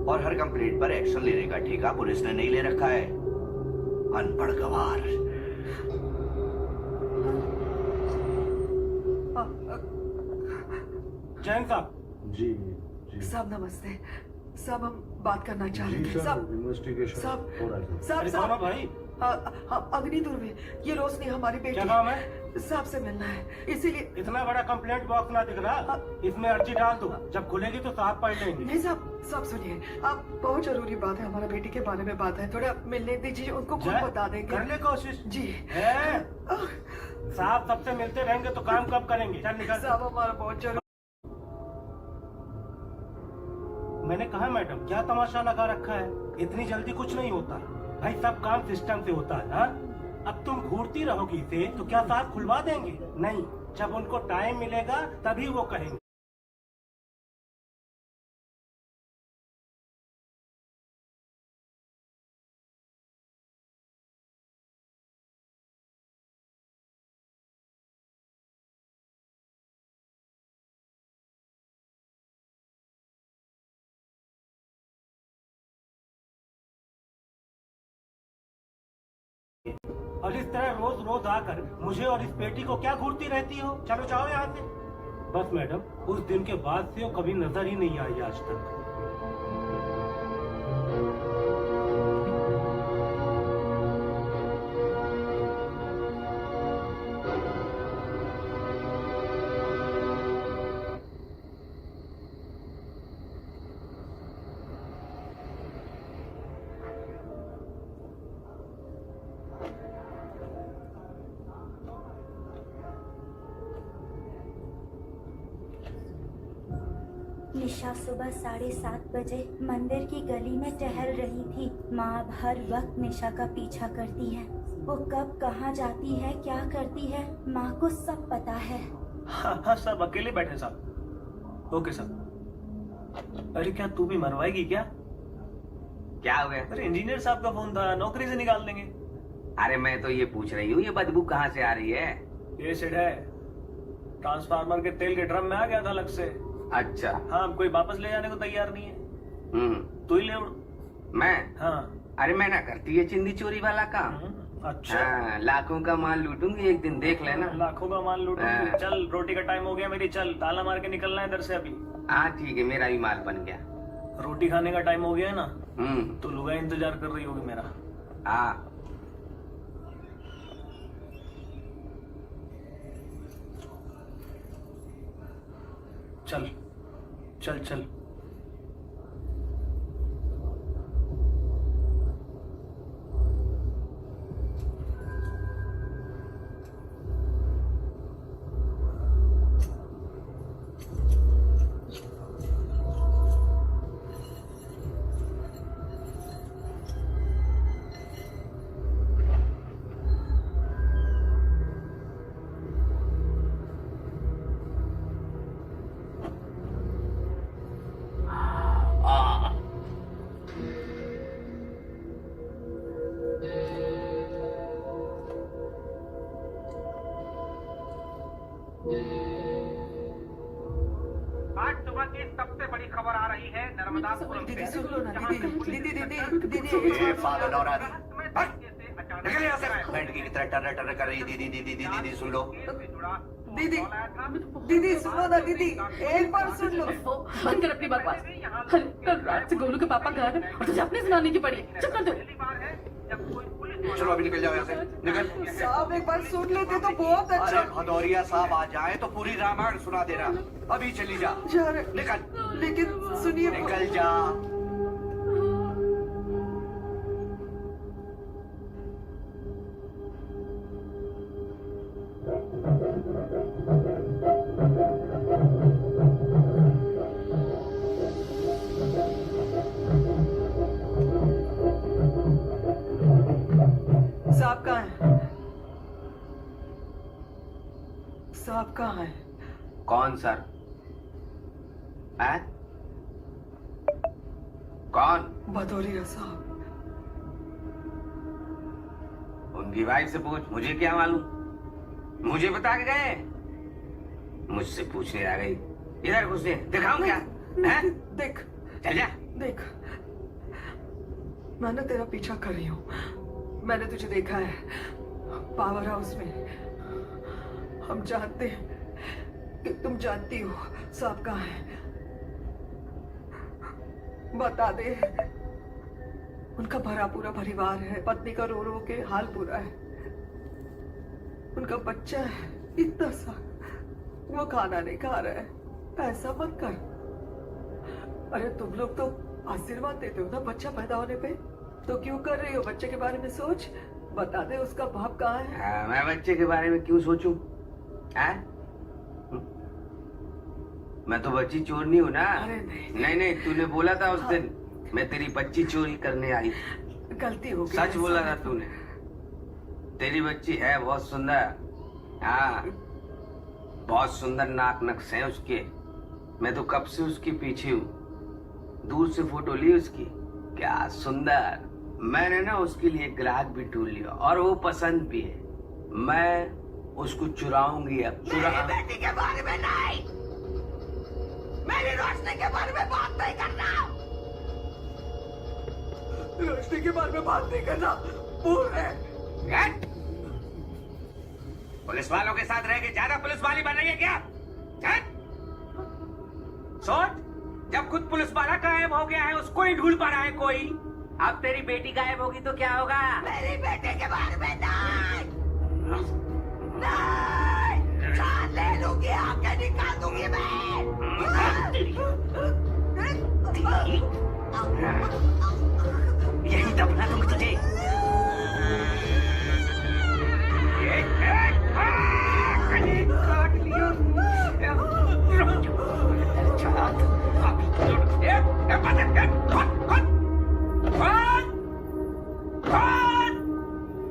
और हर कंप्लेंट पर एक्शन लेने का ठेका पुलिस ने नहीं ले रखा है। अनपढ़ गवार। जैन साहब। जी साहब नमस्ते। साहब हम बात करना चाह रहे थे। साहब इन्वेस्टिगेशन साहब हो रहा है। साहब कौन है भाई? अग्नि दुर्वे, ये रोशनी हमारी बेटी। क्या काम है? साहब से मिलना है, इसीलिए। इतना बड़ा कंप्लेंट बॉक्स ना दिख रहा, इसमें अर्जी डाल दो, जब खुलेगी तो साहब पढ़ लेंगे। नहीं साहब, साहब सुनिए, आप बहुत जरूरी बात है, हमारा बेटी के बारे में बात है, थोड़ा मिलने दीजिए, उनको खुद बता देंगे। करने कोशिश जी है। साहब सबसे मिलते रहेंगे तो काम कब करेंगे? चल निकल। साहब हमारा बहुत जरूरी। मैंने कहा मैडम, क्या तमाशा लगा रखा है, इतनी जल्दी कुछ नहीं होता भाई, सब काम सिस्टम से होता है। हाँ, अब तुम घूरती रहोगी इसे तो क्या साहब खुलवा देंगे? नहीं, जब उनको टाइम मिलेगा तभी वो कहेंगे। और इस तरह रोज रोज आकर मुझे और इस बेटी को क्या घूरती रहती हो? चलो जाओ यहाँ से। बस मैडम, उस दिन के बाद से वो कभी नजर ही नहीं आई आज तक। निशा सुबह 7:30 बजे मंदिर की गली में टहल रही थी। माँ अब हर वक्त निशा का पीछा करती है। वो कब कहाँ जाती है, क्या करती है, माँ को सब पता है। हाँ सब अकेले बैठे साहब। ओके साहब। अरे क्या तू भी मरवाएगी क्या? क्या हुआ? अरे इंजीनियर साहब का फोन था, नौकरी से निकाल देंगे। अरे मैं तो ये पूछ रही हूँ, ये बदबू कहाँ से आ रही है? ये सिड है, ट्रांसफार्मर के तेल के ड्रम में आ गया था अलग से। अच्छा। हाँ, कोई वापस ले जाने को तैयार नहीं है। तू ही ले उड़। मैं? हाँ। अरे मैं ना करती है चिंदी चोरी वाला काम। अच्छा। हाँ, लाखों का माल लूटूंगी एक दिन, देख लेना। लाखों का माल लूटूंगी। हाँ। चल, रोटी का टाइम हो गया मेरी, चल ताला मार के निकलना है इधर से अभी। हाँ ठीक है, मेरा भी माल बन गया। रोटी खाने का टाइम हो गया है ना, तो लुगाई इंतजार कर रही होगी मेरा। हाँ। चल चल चल। आज सुबह की सबसे बड़ी खबर आ रही है नर्मदापुरम से। सुन लो ना दीदी, दीदी ये पागल औरत, निकल यहाँ से। बैंड की तरह टर्र टर्र कर रही। दीदी दीदी दीदी दीदी सुन लो। दीदी सुनो ना दीदी, एक बार सुन लो। बंद कर अपनी बकवास। अरे कल रात से गोलू के पापा घर है और तुझे अपने सुनाने की पड़ी है। चुप कर दो। चलो अभी निकल जाओ यहाँ से, निकल। साहब एक बार सुन लेते तो बहुत अच्छा। अरे भदौरिया साहब आ जाए तो पूरी रामायण सुना देना। अभी चली जा, निकल। लेकिन सुनिए, निकल जा। साहब कहाँ है? साहब कहाँ है? कौन सर? है? कौन? भदौरिया साहब। उनकी वाइफ से पूछ, मुझे क्या मालूम? मुझे बता के गए, मुझसे पूछने आ गई। इधर घुसे, दिखाऊं क्या? हैं? देख, चल जा। देख, मैं ना तेरा पीछा कर रही हूँ। मैंने तुझे देखा है पावर हाउस में। हम जानते हैं कि तुम जानती हो साहब कहाँ है। बता दे। उनका भरा पूरा परिवार है, पत्नी का रो रो के हाल पूरा है। उनका बच्चा है इतना सा, वो खाना नहीं खा रहा है। ऐसा मत कर। अरे तुम लोग तो आशीर्वाद देते हो ना बच्चा पैदा होने पे, तो क्यों कर रही हो? बच्चे के बारे में सोच। बता दे उसका बाप कहाँ है। मैं बच्चे के बारे में क्यों सोचूं? मैं तो बच्ची चोरनी हूँ ना। नहीं नहीं, तूने बोला था उस दिन मैं तेरी बच्ची चोरी करने आई। गलती हो गई। सच बोला था तूने। तेरी बच्ची है बहुत सुंदर। हाँ, बहुत सुंदर नाक नक्श है उसके। मैं तो कब से उसके पीछे हूँ। दूर से फोटो ली उसकी, क्या सुंदर। मैंने ना उसके लिए ग्राहक भी ढूंढ लिया और वो पसंद भी है। मैं उसको चुराऊंगी अब। मेरी बेटी के बारे में नहीं, मेरी रोशनी के बारे में बात नहीं करना। रोशनी के बारे में बात नहीं करना। बोल रहे पुलिस वालों के साथ रह के ज्यादा पुलिस वाली बन रही है क्या? सोच, जब खुद पुलिस वाला गायब हो गया है, उसको नहीं ढूंढ पा रहा है कोई। अब तेरी बेटी गायब होगी तो क्या होगा? मेरी बेटी के बारे में नहीं, नहीं, जान ले लूंगी, आंखें निकाल दूंगी मैं। यही दबना दूंगी तुझे। काट लिया।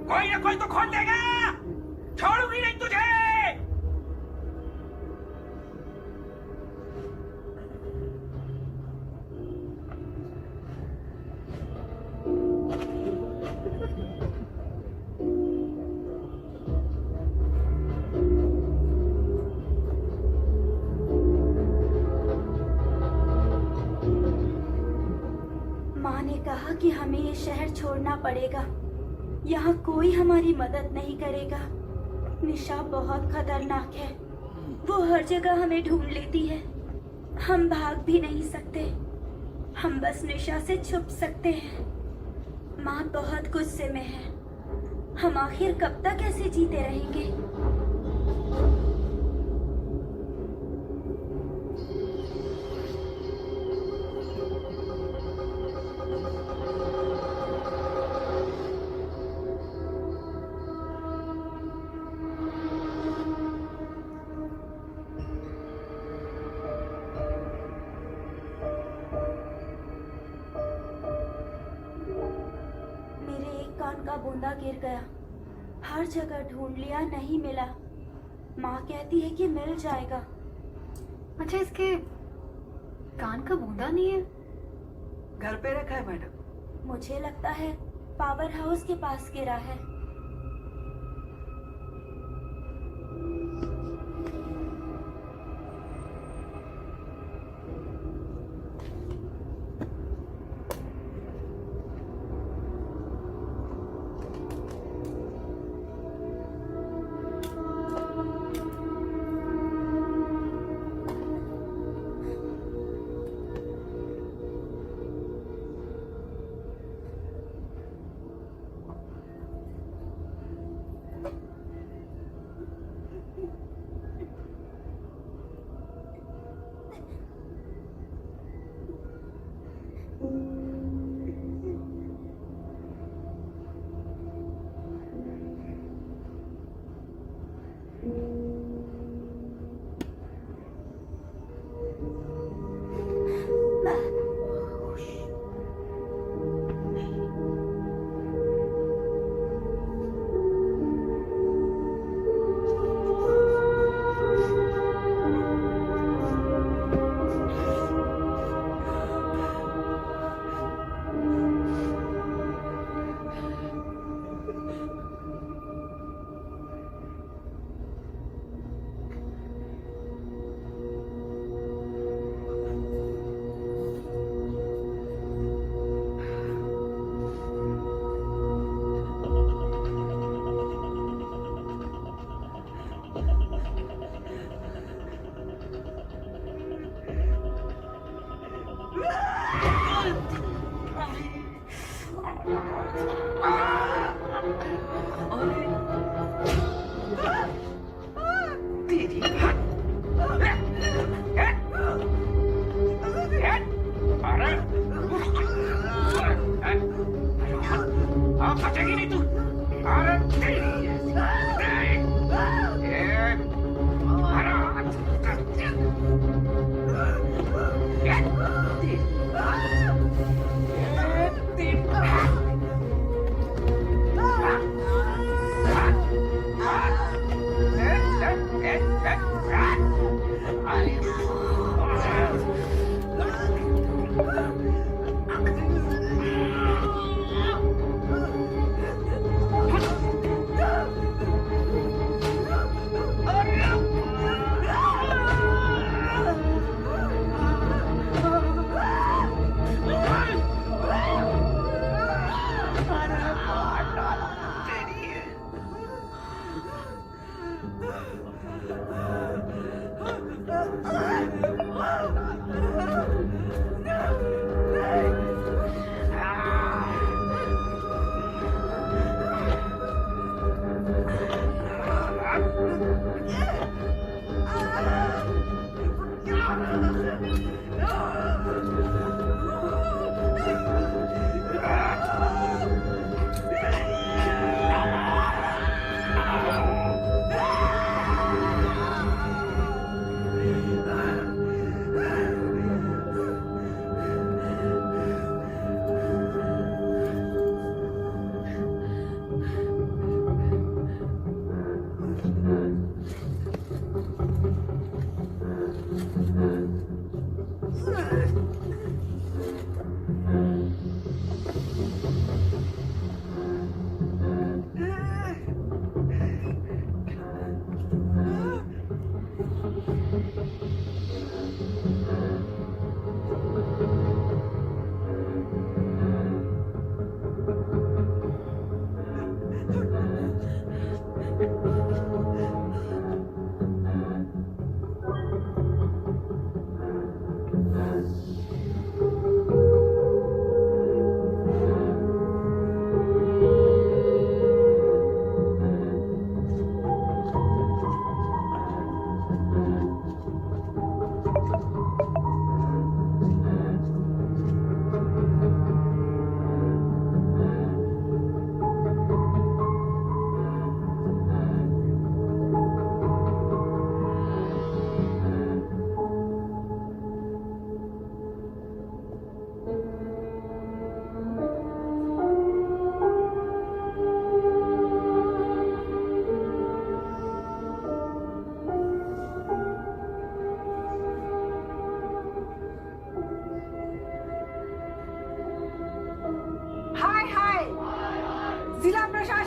कोई ना कोई तो खोल देगा, छोड़ूंगी नहीं तुझे। कि हमें ये शहर छोड़ना पड़ेगा। यहाँ कोई हमारी मदद नहीं करेगा। निशा बहुत खतरनाक है, वो हर जगह हमें ढूंढ लेती है। हम भाग भी नहीं सकते, हम बस निशा से छुप सकते हैं। माँ बहुत गुस्से में है, हम आखिर कब तक ऐसे जीते रहेंगे? का बूंदा गिर गया, हर जगह ढूंढ लिया, नहीं मिला। माँ कहती है कि मिल जाएगा। अच्छा, इसके कान का बूंदा नहीं है? घर पे रखा है मैडम। मुझे लगता है पावर हाउस के पास गिरा है।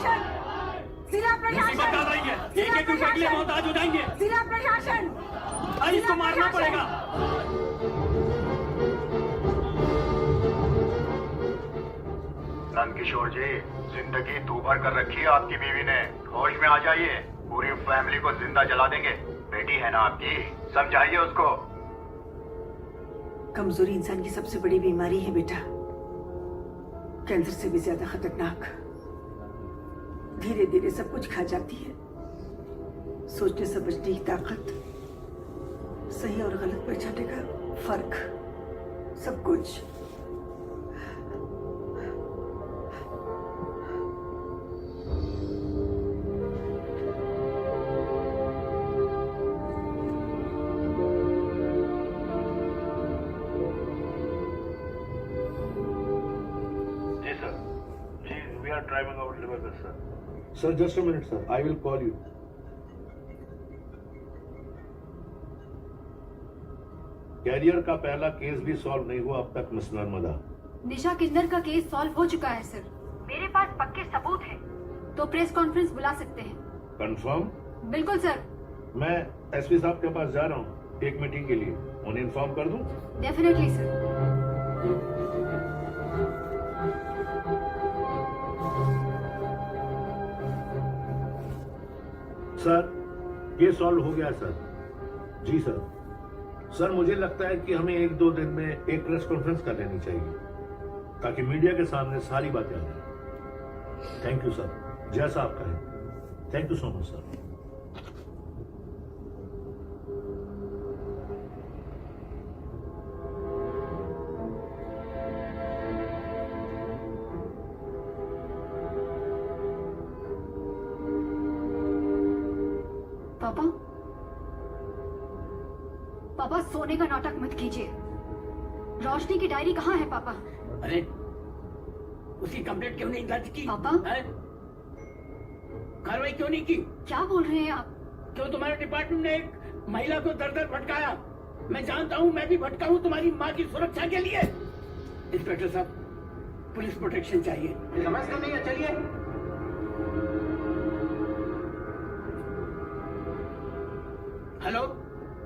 प्रशासन, जिला मुसीबत आ रही है, एक एक रुपए के लिए मोहताज हो जाएंगे। जिला प्रशासन, इसको मारना पड़ेगा। नंदकिशोर जी, जिंदगी तू भर कर रखी है आपकी बीवी ने। होश में आ जाइए, पूरी फैमिली को जिंदा जला देंगे। बेटी है ना आपकी, समझाइए उसको। कमजोरी इंसान की सबसे बड़ी बीमारी है बेटा, कैंसर से भी ज्यादा खतरनाक। धीरे धीरे सब कुछ खा जाती है। सोचने समझने की ताकत, सही और गलत पहचानने का फर्क, सब कुछ। Driving over Liverpool, sir. Sir, just a minute, sir. I will call you. Career का पहला केस भी सॉल्व नहीं हुआ अब तक मिस नर्मदा। निशा किन्नर का केस सॉल्व हो चुका है सर। मेरे पास पक्के सबूत हैं, तो प्रेस कॉन्फ्रेंस बुला सकते हैं। कंफर्म? बिल्कुल सर। मैं एसपी साहब के पास जा रहा हूँ एक मीटिंग के लिए, उन्हें इन्फॉर्म कर दूँ? Definitely sir. सर, ये सॉल्व हो गया सर। जी सर। सर, मुझे लगता है कि हमें 1-2 दिन में एक प्रेस कॉन्फ्रेंस कर लेनी चाहिए ताकि मीडिया के सामने सारी बातें आ जाए। थैंक यू सर, जैसा आप कहें। Thank you so much sir. पापा, पापा सोने का नाटक मत कीजिए। रोशनी की डायरी कहाँ है पापा? अरे उसकी कंप्लेंट क्यों नहीं दर्ज की? पापा, कार्रवाई क्यों नहीं की? क्या बोल रहे हैं आप? क्यों तुम्हारे डिपार्टमेंट ने एक महिला को दर दर भटकाया? मैं जानता हूँ, मैं भी भटका हूँ तुम्हारी माँ की सुरक्षा के लिए। इंस्पेक्टर साहब, पुलिस प्रोटेक्शन चाहिए। समझ क्यों नहीं है? चलिए। हेलो,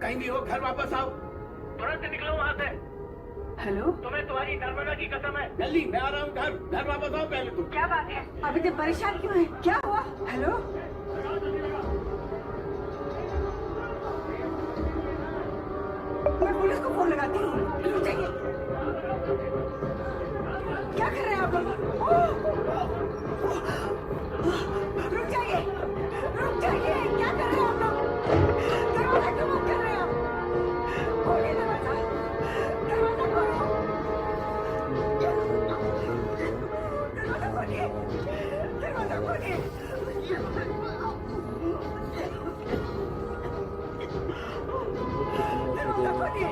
कहीं भी हो, घर वापस आओ, तुरंत निकलो वहाँ से। हेलो, तुम्हें तुम्हारी नर्मदा की कसम है। जल्दी, मैं आ रहा हूँ घर वापस आओ पहले तुम। क्या बात है? अभी तक परेशान क्यों है? क्या हुआ? हेलो, मैं पुलिस को फोन लगाती हूँ। रुक जाइए। क्या कर रहे हैं आप लोग? रुक जाइए, रुक जाइए। क्या कर रहे हैं आप लोग? दरवाजा क्यों बंद कर रहे हैं आप? खोलिए दरवाजा, दरवाजा खोलो, दरवाजा खोलिए, दरवाजा खोलिए। दरवाजा खोलिए,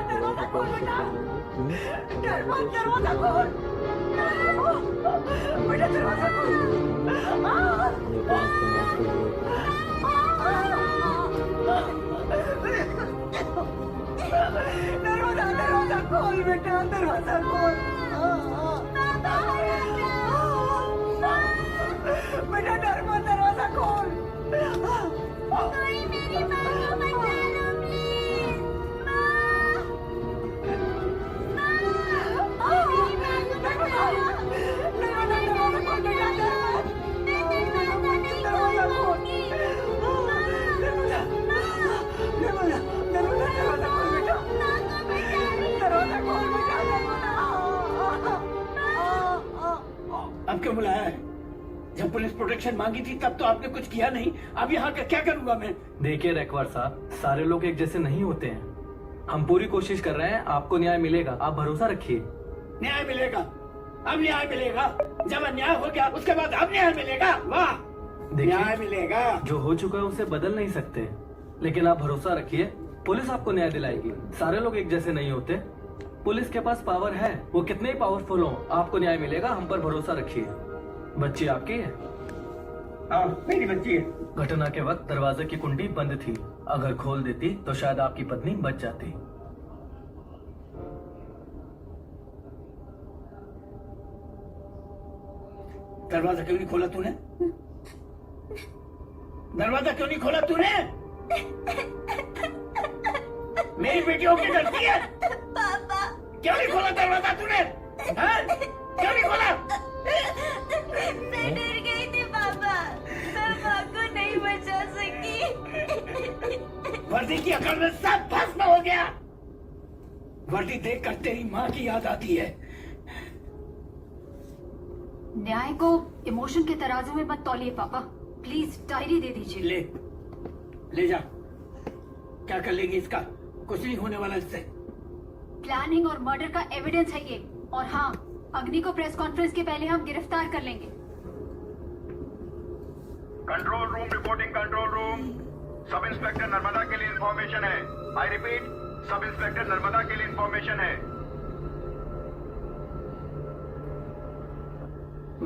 दरवाजा खोल बेटा, दरवाजा खोल बेटा, दरवाजा खोल। दरवाजा खोल बेटा, दरवाजा खोल बेटा, दरवाजा खोल। कोई मेरी माँ को बचा लो प्लीज। अब क्यों बुलाया है? जब पुलिस प्रोटेक्शन मांगी थी तब तो आपने कुछ किया नहीं। अब यहाँ का क्या करूँगा मैं? देखिए रैकवार साहब, सारे लोग एक जैसे नहीं होते हैं। हम पूरी कोशिश कर रहे हैं, आपको न्याय मिलेगा, आप भरोसा रखिए। न्याय मिलेगा? अब न्याय मिलेगा? जब अन्याय हो गया उसके बाद अब न्याय मिलेगा? वाह, न्याय मिलेगा। जो हो चुका है उसे बदल नहीं सकते, लेकिन आप भरोसा रखिए, पुलिस आपको न्याय दिलाएगी। सारे लोग एक जैसे नहीं होते। पुलिस के पास पावर है, वो कितने ही पावरफुल हो, आपको न्याय मिलेगा। हम पर भरोसा रखिए। बच्ची आपकी है? हाँ, मेरी बच्ची है। घटना के वक्त दरवाजे की कुंडी बंद थी, अगर खोल देती तो शायद आपकी पत्नी बच जाती। दरवाजा क्यों नहीं खोला तूने? दरवाजा क्यों नहीं खोला तूने? मेरी बेटी होके डरती है? पापा क्यों नहीं खोला दरवाजा तूने? हाँ? क्यों नहीं खोला? मैं डर गई थी पापा, मैं माँ को नहीं बचा सकी। वर्दी की अकड़ में सब भस्म हो गया। वर्दी देखकर तेरी माँ की याद आती है। न्याय को इमोशन के तराजू में मत तौलिए पापा, प्लीज डायरी दे दीजिए। ले जा। क्या कर लेगी इसका? कुछ नहीं होने वाला इससे। प्लानिंग और मर्डर का एविडेंस है ये। और हाँ, अग्नि को प्रेस कॉन्फ्रेंस के पहले हम गिरफ्तार कर लेंगे। Control room reporting, control room. सब इंस्पेक्टर नर्मदा के लिए इंफॉर्मेशन है। आई रिपीट, सब इंस्पेक्टर नर्मदा के लिए इंफॉर्मेशन है।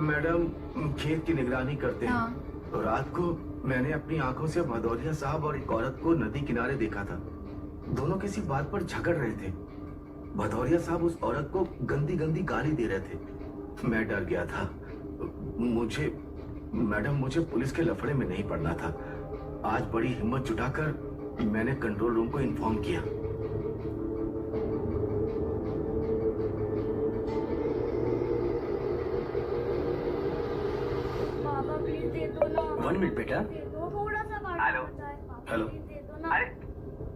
मैडम, खेत की निगरानी करते हैं। तो रात को मैंने अपनी आंखों से भदौरिया साहब और एक औरत को नदी किनारे देखा था। दोनों किसी बात पर झगड़ रहे थे। भदौरिया साहब उस औरत को गंदी गंदी गाली दे रहे थे। मैं डर गया था। मुझे पुलिस के लफड़े में नहीं पड़ना था। आज बड़ी हिम्मत जुटाकर मैंने कंट्रोल रूम को इन्फॉर्म किया। पापा प्लीज दे दो ना। 1 मिनट बेटा। थोड़ा सा हेलो हेलो।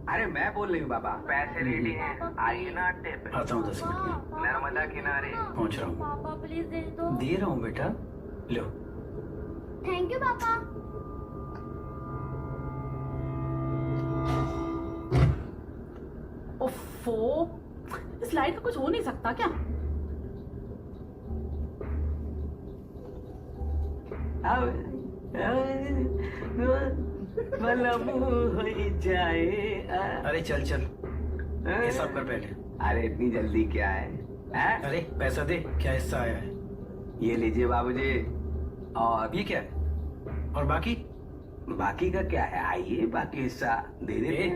अरे मैं बोल रही हूँ बाबा, पैसे रेडी हैं, आइए ना अड्डे पे। आता हूँ 10 मिनट में। नर्मदा किनारे पहुँच रहा हूँ। पापा प्लीज दे दो। दे रहा हूँ बेटा, लो। थैंक यू पापा। ओफो, इस लाइट का कुछ हो नहीं सकता क्या? अरे चल चल, हिसाब कर पहले। अरे इतनी जल्दी क्या है? अरे पैसा दे, क्या हिस्सा आया है? ये लीजिए बाबूजी। और ये क्या है? और बाकी? बाकी का क्या है? आइए बाकी हिस्सा दे दे।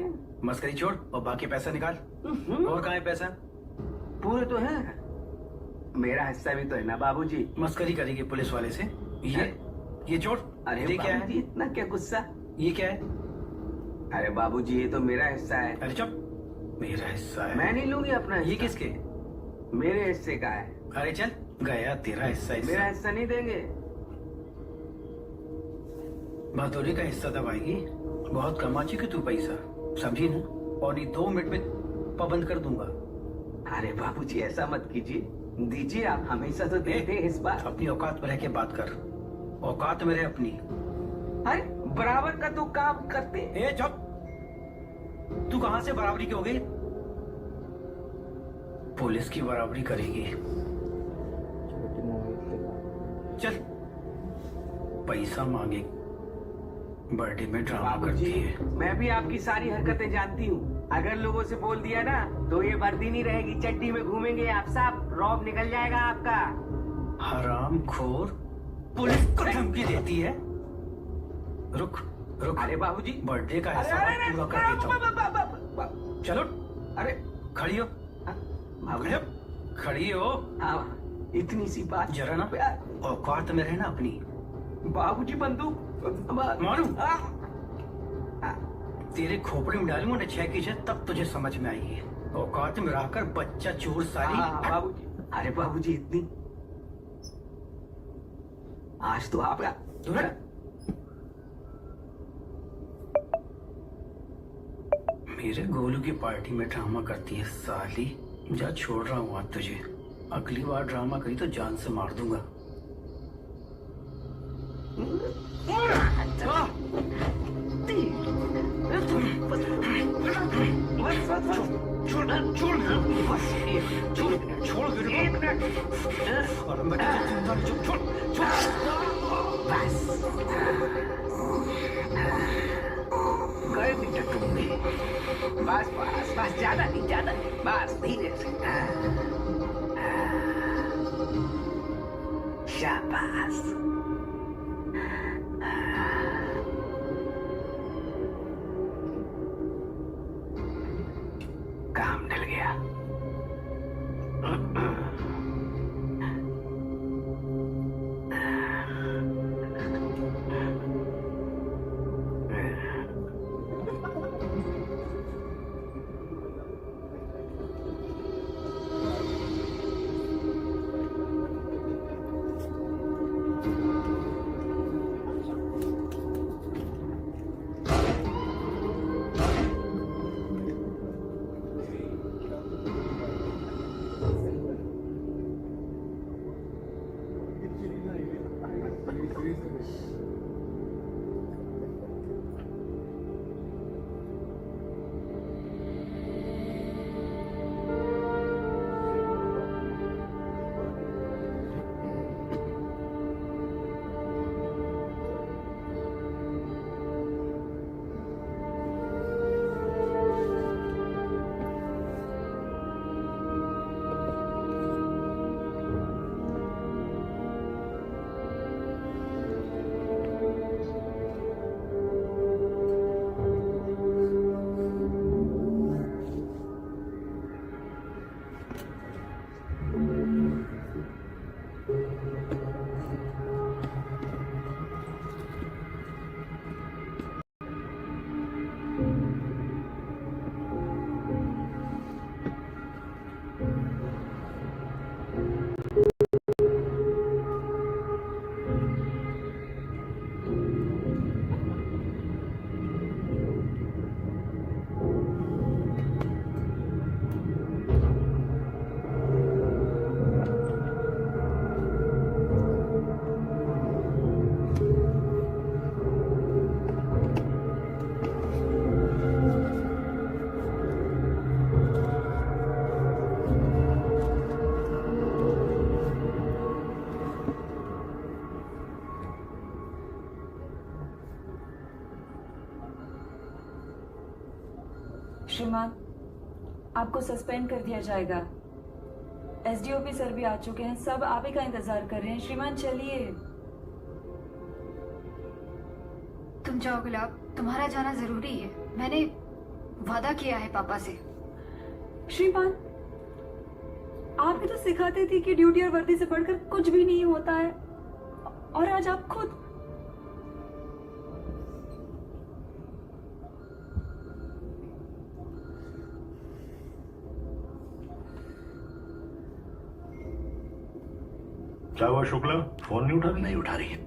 मस्करी छोड़ और बाकी पैसा निकाल। और कहाँ है पैसा? पूरे तो है। मेरा हिस्सा भी तो है ना बाबूजी। मस्करी करेगी पुलिस वाले से? ये छोड़। अरे ये क्या है? इतना क्या गुस्सा? ये क्या है? अरे बाबूजी ये तो मेरा हिस्सा है। अरे चुप, मेरा हिस्सा है। मैं नहीं लूंगी अपना। ये किसके? मेरे हिस्से का है। अरे चल गया तेरा हिस्सा। मेरा हिस्सा नहीं देंगे। भदौरी का हिस्सा दबाएगी। बहुत कमा चुकी तू पैसा, समझी ना? और 2 मिनट में पाबंद कर दूंगा। अरे बाबूजी ऐसा मत कीजिए, दीजिए। आप हमेशा तो देते हैं इस बार। अपनी औकात में रह के बात कर। औकात में रह अपनी। अरे बराबर का तो काम करते। ए चुप, तू कहां से बराबरी की हो गई? पुलिस की बराबरी करेगी। चल, पैसा मांगे, बर्थडे में ड्रामा करती है। मैं भी आपकी सारी हरकतें जानती हूँ। अगर लोगों से बोल दिया ना तो ये वर्दी नहीं रहेगी, चड्डी में घूमेंगे आप सब। रौब निकल जाएगा आपका। हरामखोर, पुलिस को धमकी देती है। रुक रुक। अरे बाबूजी, बर्थडे का हिस्सा पूरा कर देता हूँ। चलो। अरे खड़ी हो। खड़ी हो। इतनी सी बात। जरा ना औकात में रहना अपनी। बाबूजी बंदूक मारू। तेरे खोपड़े में डालूंगा ना 6 की छत, तब तुझे समझ में आएगी। औकात में रहकर बच्चा चोर सारी। बाबूजी, अरे बाबूजी इतनी। आज तो आपका मेरे गोलू की पार्टी में ड्रामा करती है साली। जा, छोड़ रहा हूँ आज तुझे। अगली बार ड्रामा करी तो जान से मार दूंगा। बस बस बस, ज्यादा नहीं, ज्यादा नहीं, बस धीरे से। शाबाश। काम डल गया। श्रीमान, आपको सस्पेंड कर दिया जाएगा। एसडीओपी सर भी आ चुके हैं, सब आप ही का इंतजार कर रहे हैं। श्रीमान चलिए। तुम जाओ गुलाब, तुम्हारा जाना जरूरी है। मैंने वादा किया है पापा से। श्रीमान, आप भी तो सिखाते थे कि ड्यूटी और वर्दी से बढ़कर कुछ भी नहीं होता है, और आज आप खुद। क्या हुआ शुक्ला, फोन नहीं उठा रही? नहीं उठा रही है।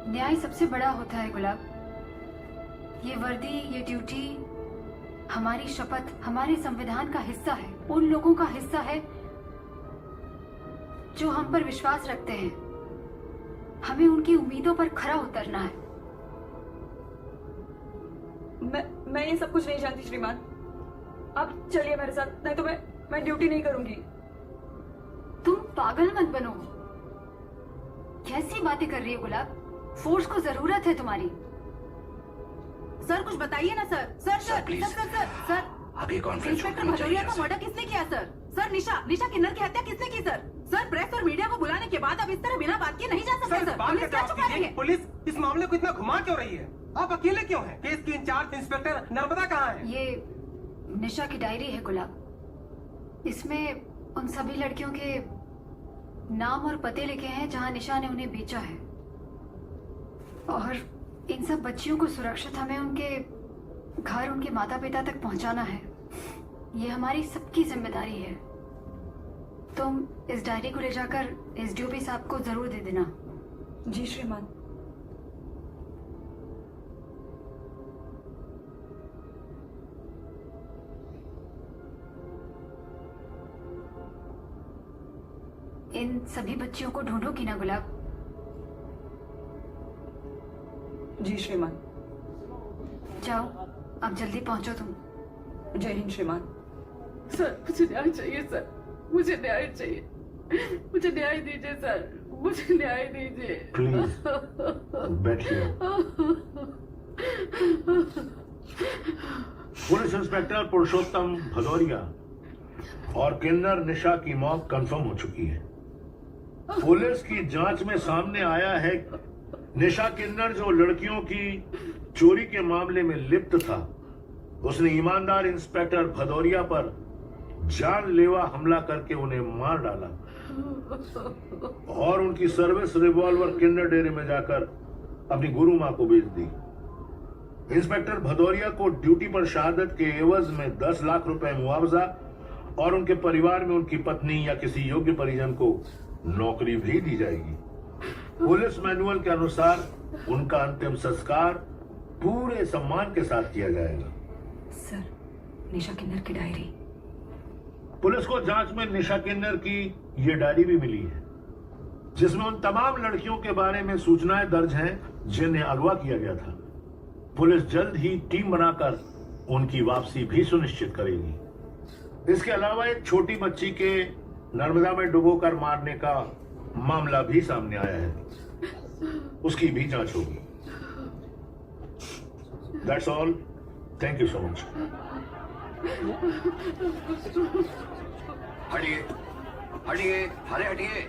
न्याय सबसे बड़ा होता है गुलाब। ये वर्दी, ये ड्यूटी हमारी शपथ, हमारे संविधान का हिस्सा है, उन लोगों का हिस्सा है जो हम पर विश्वास रखते हैं। हमें उनकी उम्मीदों पर खरा उतरना है। मैं ये सब कुछ नहीं जानती श्रीमान। आप चलिए मेरे साथ, नहीं तो मैं ड्यूटी नहीं करूंगी। तुम पागल मत बनो। कैसी बातें कर रही हो गुलाब? फोर्स को जरूरत है तुम्हारी। सर कुछ बताइए ना sir. Sir sir please. Sir sir sir आप ये कॉन्फ्रेंस इंस्पेक्टर भदौरिया का मर्डर किसने किया सर? सर निशा किन्नर की हत्या किसने की सर? सर प्रेस और मीडिया को बुलाने के बाद अब इस तरह बिना बात किए नहीं जा सकते सर। पुलिस क्या छुपा रही है? पुलिस इस मामले को इतना घुमा क्यों रही है? आप अकेले क्यों हैं? केस की इंचार्ज इंस्पेक्टर नर्मदा कहाँ है? ये निशा की डायरी है गुलाब। इसमें उन सभी लड़कियों के नाम और पते लिखे हैं जहां निशा ने उन्हें बेचा है, और इन सब बच्चियों को सुरक्षित हमें उनके घर, उनके माता पिता तक पहुंचाना है। ये हमारी सबकी जिम्मेदारी है। तुम इस डायरी को ले जाकर एसडीओपी साहब को जरूर दे देना। जी श्रीमान। इन सभी बच्चियों को ढूंढोगी ना गुलाब? जी श्रीमान। जाओ, अब जल्दी पहुंचो तुम। जय हिंद श्रीमान। सर मुझे न्याय चाहिए सर, मुझे न्याय चाहिए। मुझे न्याय दीजिए सर, मुझे न्याय दीजिए। प्लीज बैठिए। पुलिस इंस्पेक्टर पुरुषोत्तम भदौरिया और किन्नर निशा की मौत कंफर्म हो चुकी है। पुलिस की जांच में सामने आया है निशा किन्नर जो लड़कियों की चोरी के मामले में लिप्त था, उसने ईमानदार इंस्पेक्टर भदौरिया पर जानलेवा हमला करके उन्हें मार डाला और उनकी सर्विस रिवॉल्वर किन्नर डेरे में जाकर अपनी गुरु मां को बेच दी। इंस्पेक्टर भदौरिया को ड्यूटी पर शहादत के एवज में 10 लाख रुपए मुआवजा और उनके परिवार में उनकी पत्नी या किसी योग्य परिजन को नौकरी भी दी जाएगी। पुलिस मैनुअल के अनुसार उनका अंतिम संस्कार पूरे सम्मान के साथ किया जाएगा। सर, निशा किन्नर की डायरी। पुलिस को जांच में निशा किन्नर की ये डायरी भी मिली है, जिसमें उन तमाम लड़कियों के बारे में सूचनाएं दर्ज हैं जिन्हें अगवा किया गया था। पुलिस जल्द ही टीम बनाकर उनकी वापसी भी सुनिश्चित करेगी। इसके अलावा एक छोटी बच्ची के नर्मदा में डुबोकर मारने का मामला भी सामने आया है, उसकी भी जांच होगी। That's all. Thank you so much. हटिए, हटिए, अरे हटिए।